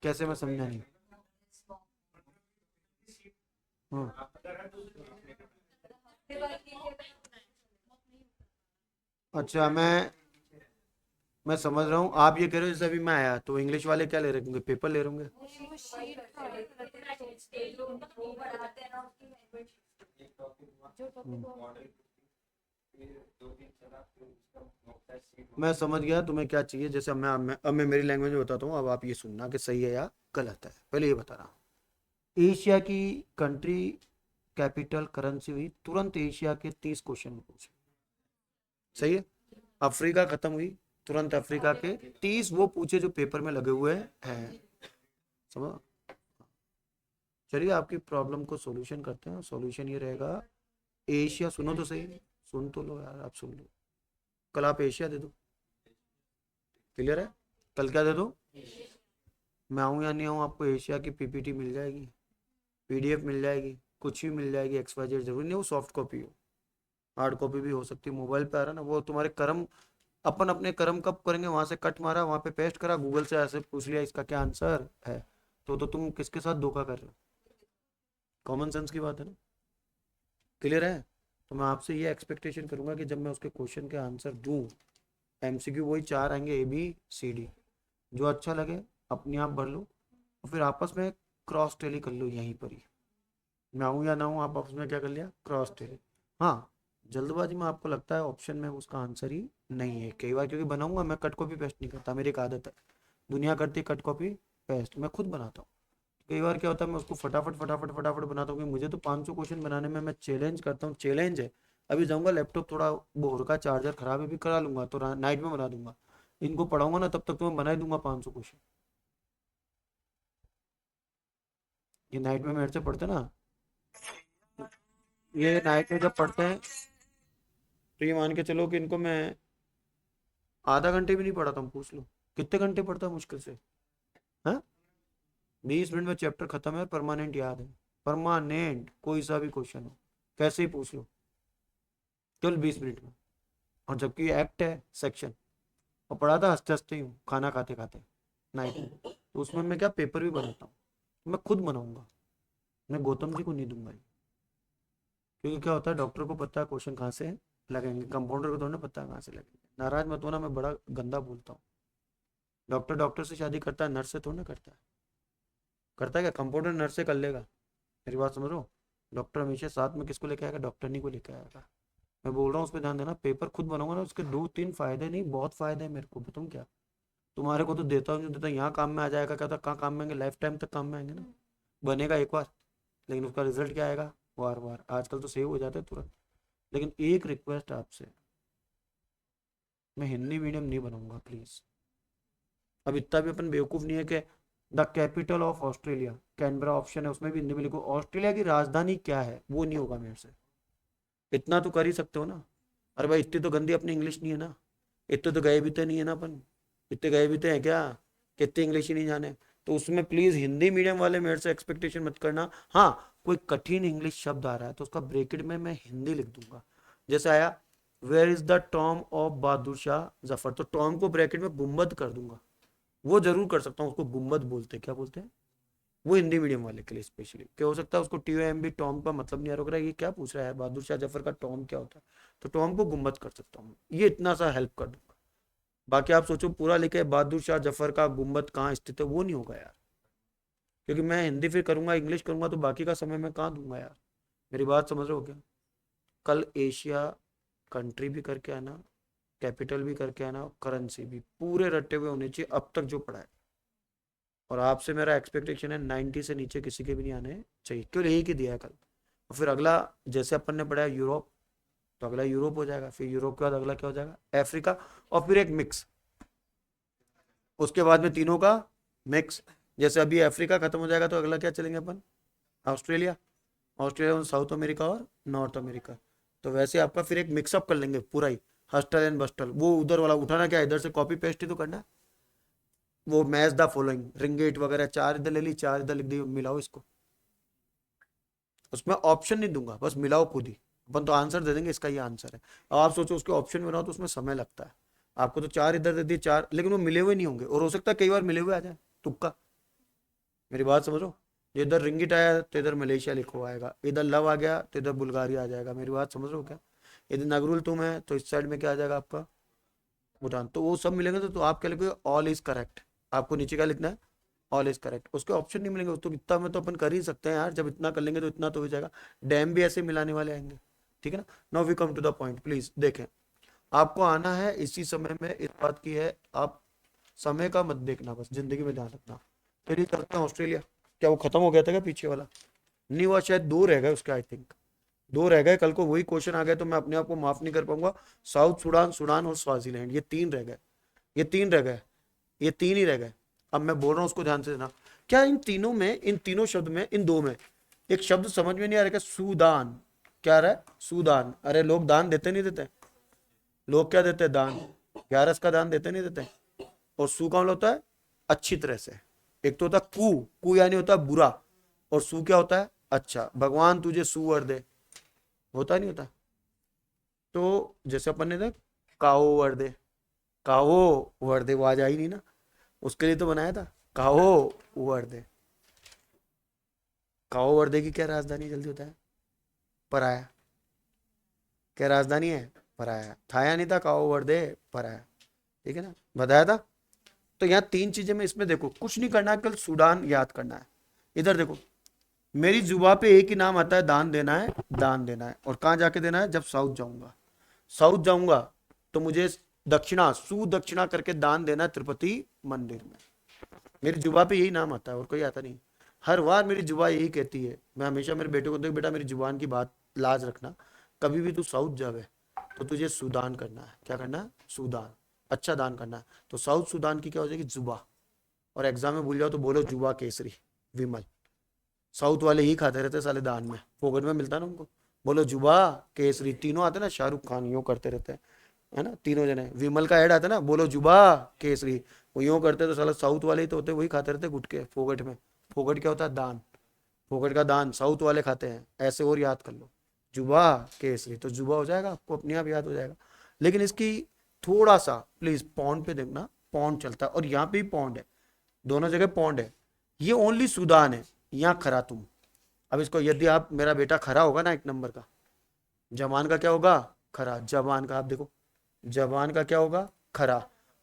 कैसे, मैं समझा नहीं। हाँ। अच्छा, मैं समझ रहा हूँ। आप ये कह रहे हो जैसे अभी मैं आया तो इंग्लिश वाले क्या ले रहे होंगे? पेपर ले रहे होंगे। मैं समझ गया तुम्हें क्या चाहिए। जैसे अब मैं मेरी लैंग्वेज में बताता हूँ, अब आप ये सुनना कि सही है या गलत है। पहले ये बता रहा हूँ। एशिया की कंट्री, कैपिटल, करेंसी हुई, तुरंत एशिया के 30 क्वेश्चन पूछे। सही है। अफ्रीका खत्म हुई, तुरंत अफ्रीका के 30 वो पूछे जो पेपर में लगे हुए हैं। समझ। चलिए आपकी प्रॉब्लम को सॉल्यूशन करते हैं। सॉल्यूशन ये रहेगा, एशिया, सुनो तो सही, सुन तो लो यार, आप सुन लो। कल आप एशिया दे दो। क्लियर है। कल क्या दे दो। मैं आऊँ या नहीं आऊँ, आपको एशिया की पीपीटी मिल जाएगी, पीडीएफ मिल जाएगी, कुछ भी मिल जाएगी, एक्स वाई जेड, जरूरी नहीं वो सॉफ्ट कॉपी हो, हार्ड कॉपी भी हो सकती है। मोबाइल पे आ रहा है ना, वो तुम्हारे कर्म, अपन अपने कर्म कब करेंगे, वहां से कट मारा, वहां पे पेस्ट करा, गूगल से ऐसे पूछ लिया इसका क्या आंसर है, तो तुम किसके साथ धोखा कर रहे हो। कॉमन सेंस की बात है ना। क्लियर है। तो मैं आपसे ये एक्सपेक्टेशन करूंगा कि जब मैं उसके क्वेश्चन के आंसर दूं, एमसीक्यू वही 4 आएंगे, ए बी सी डी, जो अच्छा लगे अपने आप भर लो, और फिर आपस में क्रॉस टेली कर लो यहीं पर ही। मैं आऊँ या ना हूँ, आप आपस में क्या कर लिया, क्रॉस टेली। हाँ, जल्दबाजी में आपको लगता है ऑप्शन में उसका आंसर ही नहीं है, कई बार क्योंकि बनाऊंगा मैं, कट कॉपी पेस्ट नहीं करता, मेरी एक आदत है। दुनिया करती है कट कॉपी पेस्ट, मैं खुद बनाता हूँ। कई बार क्या होता है, मैं उसको फटाफट फटाफट फटाफट बनाता हूँ, क्योंकि मुझे तो 500 क्वेश्चन बनाने में मैं चैलेंज करता हूँ, चैलेंज है। अभी जाऊंगा, लैपटॉप थोड़ा बोर का, चार्जर खराब है, भी करा लूंगा, तो नाइट में बना दूंगा। इनको पढ़ाऊंगा ना, तब तक तो मैं बना ही दूंगा 500 क्वेश्चन। ये नाइट में मेरे से पढ़ते ना, ये नाइट में जब पढ़ते हैं, तो ये मान के चलो कि इनको मैं आधा घंटे भी नहीं पढ़ाता हूँ, पूछ लो कितने घंटे पढ़ता हूँ मुश्किल से। हाँ, 20 मिनट में चैप्टर खत्म है, परमानेंट याद है, परमानेंट, कोई सा भी क्वेश्चन हो, कैसे ही पूछ लो, केवल 20 मिनट में। और जबकि एक्ट है सेक्शन, और पढ़ाता हंसते हंसते ही हूँ, खाना खाते खाते नाइट में, तो उसमें मैं क्या पेपर भी बनाता हूँ, मैं खुद बनाऊंगा, मैं गौतम जी को नहीं दूंगा ये। क्योंकि क्या होता है, डॉक्टर को पता है क्वेश्चन कहाँ से लगेंगे, कंपाउंडर को थोड़ा ना पता है कहाँ से लगेंगे। नाराज मत होना, मैं बड़ा गंदा बोलता हूँ। डॉक्टर डॉक्टर से शादी करता है, नर्स से थोड़ा ना करता है। करता है क्या, कंपाउंडर नर्स से कर लेगा। मेरी बात समझ रहे हो। डॉक्टर हमेशा साथ में किसको लेके आएगा, डॉक्टर नहीं को लेके आएगा। मैं बोल रहा हूँ उस पर ध्यान देना, पेपर खुद बनाऊंगा ना, उसके 2-3 फायदे नहीं, बहुत फायदे हैं मेरे को, बताऊँ क्या। तुम्हारे को तो देता हूँ, नहीं देता, यहाँ काम में आ जाएगा, क्या था कहाँ काम में आएंगे, लाइफ टाइम तक काम में आएंगे ना। बनेगा एक बार, लेकिन उसका रिजल्ट क्या आएगा, बार बार। आजकल तो सेव हो जाते हैं तुरंत। लेकिन एक रिक्वेस्ट आपसे, मैं हिंदी मीडियम नहीं बनाऊंगा प्लीज। अब इतना भी अपन बेवकूफ नहीं है कि the capital of Australia, Canberra option है, उसमें भी हिंदी में लिखो, ऑस्ट्रेलिया की राजधानी क्या है, वो नहीं होगा मेरे से। इतना तो कर ही सकते हो ना। अरे भाई, इतनी तो गंदी अपनी इंग्लिश नहीं है ना, इतने तो गए भी तो नहीं है ना अपन, इतने गए भी तो हैं क्या, कितनी इंग्लिश ही नहीं जाने। तो उसमें प्लीज हिंदी मीडियम वाले मेरे से एक्सपेक्टेशन मत करना। हाँ, कोई कठिन इंग्लिश शब्द आ रहा है तो उसका ब्रेकेट में मैं हिंदी लिख दूंगा। जैसे आया, where is the tomb of Bahadur Shah Zafar, तो टॉम को ब्रैकेट में गुम्बद कर दूंगा। वो जरूर कर सकता हूँ, उसको गुम्बद बोलते हैं, क्या बोलते हैं, वो हिंदी मीडियम वाले के लिए स्पेशली। क्या हो सकता है उसको टी एम बी, टॉम का मतलब नहीं आ रहा, ये क्या पूछ रहा है बहादुर शाह जफर का टॉम क्या होता है, तो टॉम को गुम्बद कर सकता हूँ, ये इतना सा हेल्प कर दूंगा। बाकी आप सोचो पूरा लिखे बहादुर शाह जफर का गुम्बद कहाँ स्थित है, वो नहीं होगा यार, क्योंकि मैं हिंदी फिर करूंगा, इंग्लिश करूंगा, तो बाकी का समय मैं कहाँ दूंगा यार। मेरी बात समझ रहे हो क्या। कल एशिया कंट्री भी करके आना, कैपिटल भी करके आना, करेंसी भी पूरे रटे हुए होने चाहिए अब तक जो पढ़ा है। और आपसे मेरा एक्सपेक्टेशन है 90 से नीचे किसी के भी नहीं आने चाहिए, केवल एक ही दिया है कल। और फिर अगला, जैसे अपन ने पढ़ा है यूरोप, तो अगला यूरोप हो जाएगा, फिर यूरोप के बाद अगला क्या हो जाएगा, अफ्रीका, और फिर एक मिक्स, उसके बाद में तीनों का मिक्स। जैसे अभी अफ्रीका खत्म हो जाएगा तो अगला क्या चलेंगे अपन, ऑस्ट्रेलिया, ऑस्ट्रेलिया में साउथ अमेरिका और नॉर्थ अमेरिका। तो वैसे आपका फिर एक मिक्सअप कर लेंगे पूरा ही, हस्टल एंड बस्टल, वो उधर वाला उठाना क्या, इधर से कॉपी पेस्ट ही तो करना है। वो मैच द फॉलोइंग, रिंगेट वगैरह, 4 इधर ले ली, 4 इधर लिख दी, मिलाओ इसको। उसमें ऑप्शन नहीं दूंगा, बस मिलाओ खुद ही। अपन तो आंसर दे देंगे, इसका ये आंसर है। अब आप सोचो उसके ऑप्शन बनाओ तो उसमें समय लगता है। आपको तो 4 इधर दे दिए, 4, लेकिन वो मिले हुए नहीं होंगे, और हो सकता है कई बार मिले हुए आ जाए, तुक्का। मेरी बात समझो। इधर रिंगिट आया तो इधर मलेशिया लिखो आएगा, इधर लव आ गया तो इधर बुल्गारिया आ जाएगा। मेरी बात समझ रहे हो क्या। इधर नगरुल तुम है तो इस साइड में क्या आ जाएगा आपका, भूटान। तो वो सब मिलेंगे तो आप क्या लिखोगे, ऑल इज करेक्ट। आपको नीचे क्या लिखना है, ऑल इज करेक्ट। उसके ऑप्शन नहीं मिलेंगे, तो इतना में तो अपन कर ही सकते हैं यार, जब इतना कर लेंगे तो इतना तो हो जाएगा। डैम भी ऐसे मिलाने वाले आएंगे, ठीक है ना। Now we come to the point, please देखें। आपको आना है इसी समय में, इस बात की है, आप समय का मत देखना, बस जिंदगी में ध्यान रखना। चलिए चलते हैं ऑस्ट्रेलिया। क्या वो खत्म हो गया था क्या पीछे वाला? नहीं हुआ, शायद दो रह गए उसके, आई थिंक दो रह गए। कल को वही क्वेश्चन आ गए तो मैं अपने आप को माफ नहीं कर पाऊंगा। साउथ सुडान, सुडान और स्वाजीलैंड, ये तीन रह गए, ये तीन रह गए, ये तीन ही रह गए। अब मैं बोल रहा हूँ उसको ध्यान से देना। क्या इन तीनों में, इन तीनों शब्द में, इन दो में एक शब्द समझ में नहीं आ रहा? क्या सूदान, क्या आ रहा है? सूदान। अरे लोग दान देते नहीं देते? लोग क्या देते हैं? दान। 11 का दान देते नहीं देते? और सू का मतलब होता है अच्छी तरह से। एक तो होता है कू, कू यानी होता है बुरा, और सू क्या होता है? अच्छा। भगवान तुझे सुअर दे, होता नहीं होता? तो जैसे अपन ने देख काओ वर दे, काओ वर दे, वो आज आई नहीं ना, उसके लिए तो बनाया था काओ वर दे। काओ वर दे की क्या राजधानी जल्दी होता है? पराया। क्या राजधानी है? पराया। थाया नहीं था, काओ वर दे पराया, ठीक है ना, बताया था। तो यहाँ तीन चीजें में इसमें देखो, कुछ नहीं करना है, कल सूडान याद करना है। इधर देखो, मेरी जुबा पे एक ही नाम आता है, दान देना है, दान देना है। और कहाँ जाके देना है? जब साउथ जाऊंगा, साउथ जाऊंगा तो मुझे दक्षिणा, सुदक्षिणा करके दान देना है तिरुपति मंदिर में। मेरी जुबा पे यही नाम आता है और कोई आता नहीं। हर बार मेरी जुबा यही कहती है। मैं हमेशा मेरे बेटे को, देख बेटा मेरी जुबान की बात लाज रखना, कभी भी तू साउथ जावे तो तुझे सुदान करना है। क्या करना है? सुदान, अच्छा दान करना है। तो साउथ सुदान की क्या हो जाएगी? जुबा। और एग्जाम में भूल जाओ तो बोलो जुबा केसरी विमल। साउथ वाले ही खाते रहते साले दान में, फोकट में मिलता ना उनको। बोलो जुबा केसरी, तीनों आते ना, शाहरुख खान यूं करते रहते हैं, है ना, तीनों जने। विमल का ऐड आता ना, बोलो जुबा केसरी, वो यूं करते तो साला साउथ वाले ही तो होते, वही खाते रहते गुटके फोकट में। फोकट क्या होता है? दान। फोकट का दान साउथ वाले खाते हैं, ऐसे और याद कर लो, जुबा केसरी। तो जुबा हो जाएगा, आपको अपने आप याद हो जाएगा। लेकिन इसकी थोड़ा सा प्लीज पॉन्ड पे देखना, पॉन्ड चलता है और यहाँ पे भी पॉन्ड है, दोनों जगह पॉन्ड है। ये ओनली सुदान है, यहाँ खरा तुम। अब इसको यदि आप, मेरा बेटा खरा होगा ना एक नंबर का, जवान का क्या होगा? खरा। जवान का आप देखो, जवान का क्या होगा? खरा।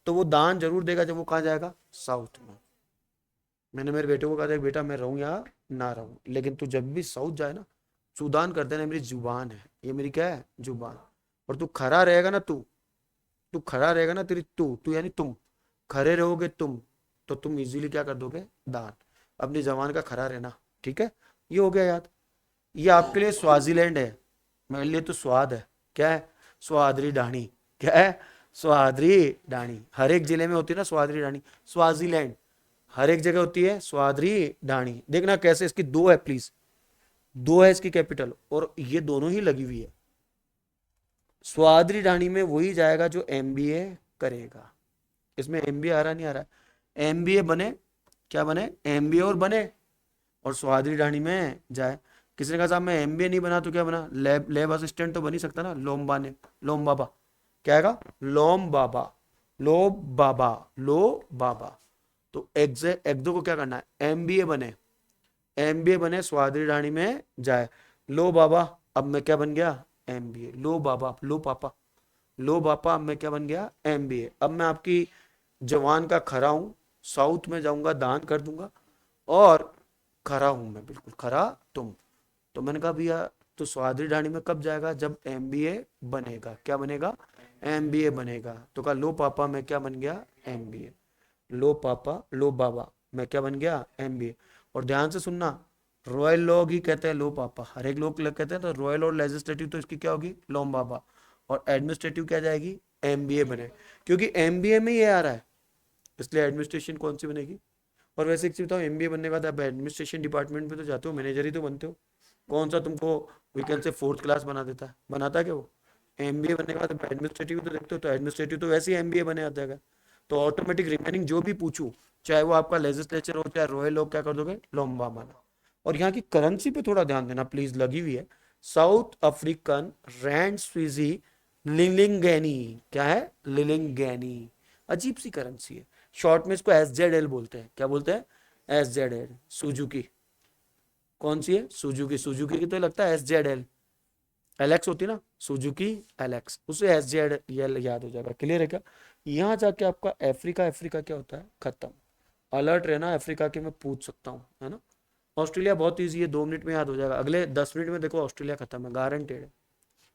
तो वो दान जरूर देगा जब वो कहाँ जाएगा? साउथ में। मैंने मेरे बेटे को कहा था बेटा मैं रहूं या ना रहूं, लेकिन तू जब भी साउथ जाए ना, सुदान कर देना, मेरी जुबान है ये, मेरी क्या है? जुबान। और तू खरा रहेगा ना, तू खड़ा रहेगा ना, तेरी तू तू यानी तुम खड़े रहोगे तुम, तो तुम इजीली क्या कर दोगे? दान। अपनी जबान का खड़ा रहना, ठीक है। ये हो गया याद। ये आपके लिए स्वाजीलैंड है, मेरे लिए तो स्वाद है। क्या है? स्वादरी डाणी। क्या है? स्वादरी डाणी। हर एक जिले में होती है ना स्वादरी डाणी। स्वाजीलैंड हर एक जगह होती है स्वादरी डाणी। देखना कैसे, इसकी दो है प्लीज, दो है इसकी कैपिटल, और ये दोनों ही लगी हुई है। स्वादरी डाणी में वही जाएगा जो एमबीए करेगा। इसमें एमबीए आ रहा नहीं आ रहा? एमबीए बने, क्या बने? एमबीए और बने, और स्वादरी डाणी में जाए। किसी ने कहा साहब मैं एमबीए नहीं बना तो क्या बना? लैब लैब असिस्टेंट तो बन ही सकता ना, लोम्बा ने, लोम बाबा। क्या आएगा? लोम बाबा, लो बाबा, लो बाबा। तो एग्जैक्ट एक दो को क्या करना है? एमबीए बने, एमबीए बने, स्वादरी डाणी में जाए, लो बाबा। अब मैं क्या बन गया? एमबीए। लो बाबा, लो पापा, लो पापा, अब मैं क्या बन गया? एमबीए। अब मैं आपकी जवान का खरा हूं, साउथ में जाऊंगा दान कर दूंगा, और खरा हूं मैं, बिल्कुल खरा तुम। तो मैंने कहा भैया तो स्वादरी ढाणी में कब जाएगा? जब एमबीए बनेगा। क्या बनेगा? एमबीए बनेगा। तो कहा लो पापा मैं क्या बन गया? एमबीए। लो पापा, लो बाबा, मैं क्या बन गया? एमबीए। और ध्यान से सुनना, रॉयल लोग ही कहते हैं लो पापा, हर एक लोग कहते हैं, तो रॉयल और लेजिस्लेटिव तो इसकी क्या होगी? लोम बाबा। और एडमिनिस्ट्रेटिव क्या जाएगी? एमबीए बने, क्योंकि एमबीए में ये आ रहा है, इसलिए एडमिनिस्ट्रेशन कौन सी बनेगी? और वैसे एक चीज बताओ, एमबीए बनने के बाद आप एडमिनिस्ट्रेशन डिपार्टमेंट में तो जाते हो, मैनेजर ही तो बनते हो। कौन सा तुमको वीकेंड से फोर्थ क्लास बना देता है? बनाता है क्या वो? एमबीए बनने के बाद एडमिनिस्ट्रेटिव तो देखते हो, तो एडमिनिस्ट्रेटिव तो वैसे ही एमबीए बने आ जाएगा। तो ऑटोमेटिक रिमेनिंग जो भी पूछूं, चाहे वो आपका लेजिस्लेचर हो चाहे रॉयल हो, क्या कर दोगे? लोम्बा माना। और यहाँ की करेंसी पे थोड़ा ध्यान देना प्लीज, लगी हुई है, साउथ अफ्रीकन रैंड स्वीजी लिलिंगैनी। क्या है? लिलिंगैनी। अजीब सी करेंसी है, शॉर्ट में इसको एसजेडएल बोलते हैं। क्या बोलते हैं? एसजेडएल। सुजुकी कौन सी है? सुजुकी। सुजुकी की तो लगता है एसजेडएल, एलेक्स होती है ना, सुजुकी एलेक्स, उसे एसजेडएल याद हो जाएगा। क्लियर है क्या? यहाँ जाके आपका अफ्रीका, अफ्रीका क्या होता है? खत्म। अलर्ट रहना, अफ्रीका के मैं पूछ सकता हूँ, है ना। ऑस्ट्रेलिया बहुत ईजी है, 2 मिनट में याद हो जाएगा, अगले 10 मिनट में देखो ऑस्ट्रेलिया खत्म है, गारंटेड है।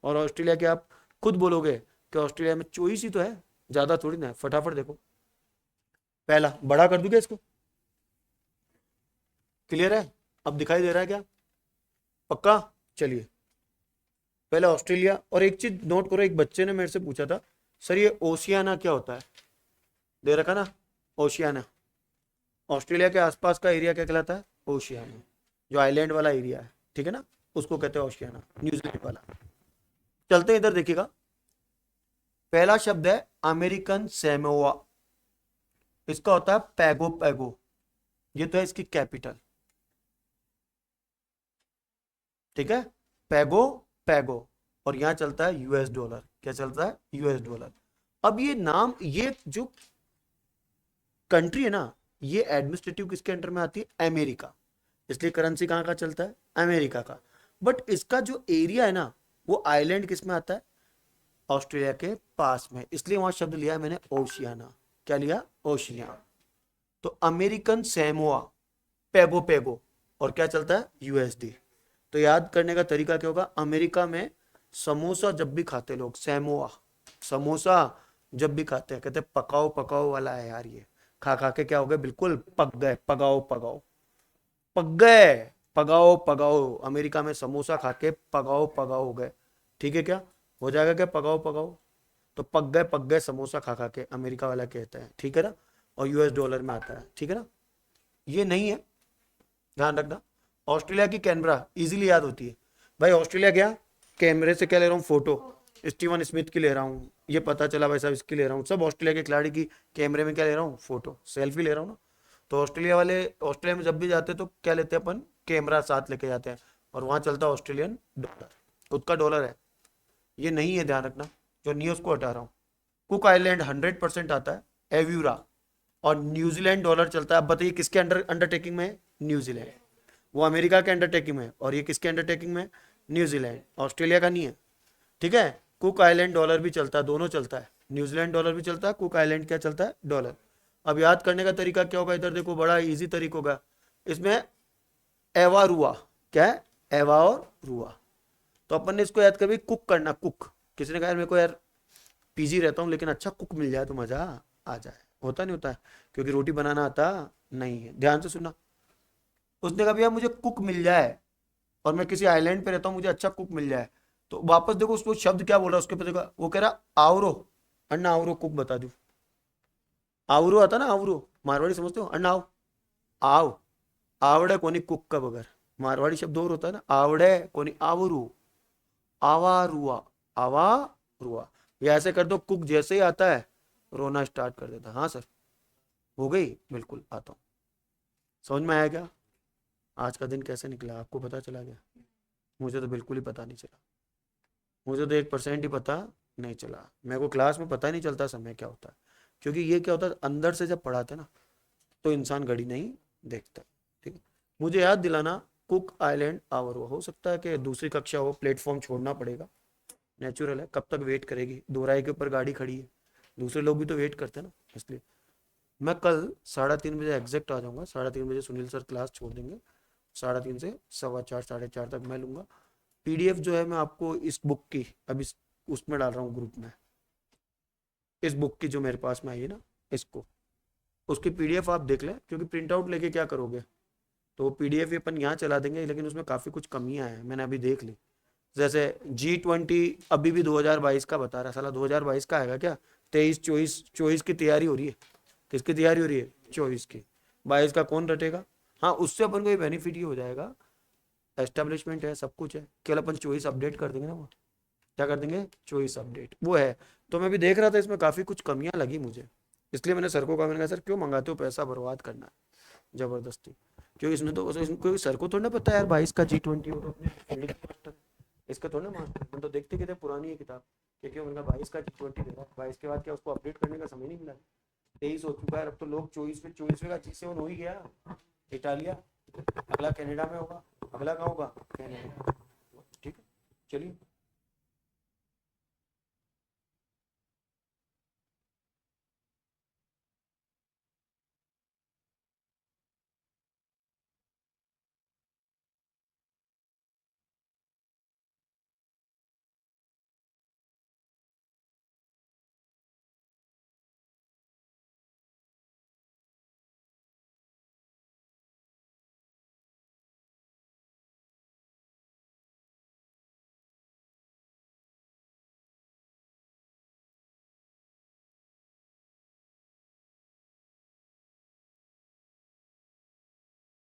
और ऑस्ट्रेलिया के आप खुद बोलोगे कि ऑस्ट्रेलिया में चॉइस ही तो है, ज्यादा थोड़ी ना है। फटाफट देखो, पहला बड़ा कर दूंगा इसको, क्लियर है? अब दिखाई दे रहा है क्या? पक्का? चलिए, पहले ऑस्ट्रेलिया। और एक चीज नोट करो, एक बच्चे ने मेरे से पूछा था, सर ये ओशियाना क्या होता है? दे रखा ना, ओशियाना। ऑस्ट्रेलिया के आसपास का एरिया क्या कहलाता है? ओशियाना। जो आइलैंड वाला एरिया है, ठीक है ना, उसको कहते हैं ओशियाना, न्यूजीलैंड वाला। चलते हैं इधर, देखिएगा। पहला शब्द है अमेरिकन सैमोआ। इसका होता है पैगो पैगो। ये तो है इसकी कैपिटल, ठीक है, पैगो पैगो। और यहां चलता है यूएस डॉलर। क्या चलता है? US dollar. अब ये नाम, ये जो कंट्री है ना, ये एडमिनिस्ट्रेटिव किसके अंडर में आती है? अमेरिका। इसलिए करेंसी कहाँ का चलता है? अमेरिका का। बट इसका जो एरिया है ना, वो आइलैंड किस में आता है? ऑस्ट्रेलिया के पास में। इसलिए वहां शब्द लिया है मैंने ओशियाना। क्या लिया? ओशिया। तो अमेरिकन सैमोआ, पेगो पेगो। और क्या चलता है? यूएसडी। तो याद करने का तरीका क्या होगा? अमेरिका में समोसा जब भी खाते लोग, सैमोआ, समोसा जब भी खाते हैं, कहते हैं पकाओ पकाओ वाला है यार ये। खा खा के क्या हो गए? बिल्कुल पक गए। पकाओ पकाओ, पक गए। पकाओ पकाओ, अमेरिका में समोसा खा के पकाओ पकाओ हो गए। ठीक है, क्या हो जाएगा? क्या पकाओ पकाओ? तो पक गए समोसा खा खा के, अमेरिका वाला कहते हैं, ठीक है ना। और यूएस डॉलर में आता है, ठीक है ना। ये नहीं है, ध्यान रखना। ऑस्ट्रेलिया की कैनबरा इजीली याद होती है। भाई ऑस्ट्रेलिया गया, कैमरे से क्या ले रहा हूँ? फोटो। स्टीवन स्मिथ की ले रहा हूँ, ये पता चला भाई साहब इसकी ले रहा हूँ। सब ऑस्ट्रेलिया के खिलाड़ी की कैमरे में क्या ले रहा हूँ? फोटो, सेल्फी ले रहा हूँ ना। तो ऑस्ट्रेलिया वाले, ऑस्ट्रेलिया में जब भी जाते हैं तो क्या लेते हैं अपन? कैमरा साथ लेके जाते हैं। और वहां चलता है ऑस्ट्रेलियन डॉलर, खुद का डॉलर है। ये नहीं है, ध्यान रखना। जो न्यूज को हटा रहा हूँ। कुक आइलैंड 100% आता है, एव्यूरा। और न्यूजीलैंड डॉलर चलता है। अब बताइए किसके अंडरटेकिंग में है? न्यूजीलैंड। वो अमेरिका के अंडरटेकिंग में है, और ये किसके अंडरटेकिंग में? न्यूजीलैंड। ऑस्ट्रेलिया का नहीं है, ठीक है। कुक आइलैंड डॉलर भी चलता है, दोनों चलता है। न्यूजीलैंड डॉलर भी चलता है, कुक आइलैंड क्या चलता है? डॉलर। अब याद करने का तरीका क्या होगा? इधर देखो, बड़ा इजी तरीका होगा इसमें। एवा रुआ, क्या है? एवा और रुआ। तो अपन ने इसको याद कर, कुक करना, कुक। किसी ने कहा यार मेरे को यार पीजी रहता हूँ लेकिन अच्छा कुक मिल जाए तो मजा आ जाए। होता नहीं होता है, क्योंकि रोटी बनाना आता नहीं है। ध्यान से सुनना। उसने कहा भैया मुझे कुक मिल जाए, और मैं किसी आइलैंड पे रहता हूँ, मुझे अच्छा कुक मिल जाए। तो वापस देखो उसको शब्द क्या बोल रहा है उसके पता। वो कह रहा आवरो। अन्ना आवरो कुक बता दू। आवरो आता ना, आवरो। मारवाड़ी समझते हो? अन्ना आओ, आओ। आवड़े कोनी कुक का बगैर। मारवाड़ी शब्द और होता है ना, आवड़े कोनी आवरू। आवा रुआ, आवा रुआ। ये ऐसे कर दो, कुक जैसे ही आता है रोना स्टार्ट कर देता। हाँ सर, हो गई, बिल्कुल आता हूँ। समझ में आया क्या? आज का दिन कैसे निकला आपको पता चला क्या? मुझे तो बिल्कुल ही पता नहीं चला। मुझे तो 1% ही पता नहीं चला। मेरे को क्लास में पता ही नहीं चलता समय क्या होता है। क्योंकि ये क्या होता है, अंदर से जब पढ़ाते ना, तो इंसान घड़ी नहीं देखता। ठीक है, मुझे याद दिलाना। कुक आइलैंड आवर हो सकता है कि दूसरी कक्षा हो, प्लेटफॉर्म छोड़ना पड़ेगा, नेचुरल है। कब तक वेट करेगी? दोराई के ऊपर गाड़ी खड़ी है, दूसरे लोग भी तो वेट करते हैं ना। इसलिए मैं कल 3:30 बजे एग्जैक्ट आ जाऊंगा। 3:30 बजे सुनील सर क्लास छोड़ देंगे। 3:30 से 4:15 4:30 तक मैं लूंगा। पीडीएफ जो है मैं आपको इस बुक की अभी उसमें डाल रहा हूँ ग्रुप में। इस बुक की जो मेरे पास में आई है ना, इसको, उसकी पीडीएफ आप देख लें। क्योंकि प्रिंट आउट लेके क्या करोगे? तो पीडीएफ ही अपन यहाँ चला देंगे, लेकिन उसमें काफ़ी कुछ कमियां हैं, मैंने अभी देख ली। जैसे G20 अभी भी 2022 का बता रहा है। साला 2022 का आएगा क्या? 23 24 24 की तैयारी हो रही है। किसकी तैयारी हो रही है? 24 की। 22 का कौन रटेगा? हाँ, उससे अपन को ये बेनिफिट ये हो जाएगा, एस्टेब्लिशमेंट है, सब कुछ है, केवल अपन 24 अपडेट कर देंगे ना। वो क्या कर देंगे? 24 अपडेट वो है। तो मैं भी देख रहा था, इसमें काफ़ी कुछ कमियां लगी मुझे। इसलिए मैंने सर को कहा, मैंने कहा सर क्यों मंगाते हो, पैसा बर्बाद करना है जबरदस्ती। क्योंकि इसमें तो क्योंकि सर को थोड़ा ना पता है यार 22 का G20 वो तो अपने फील्ड के मास्टर है। इसका थोड़ा ना मास्टर, हम तो देखते कितने पुरानी है किताब। क्योंकि उनका 22 का G20 दे रहा है, 22 के बाद क्या उसको अपडेट करने का समय नहीं मिला? 23 हो चुका है, अब तो लोग 24वें का G7 हो ही गया। इटालिया, अगला कनाडा में होगा, अगला कहाँ होगा? कनाडा। ठीक है, चलिए।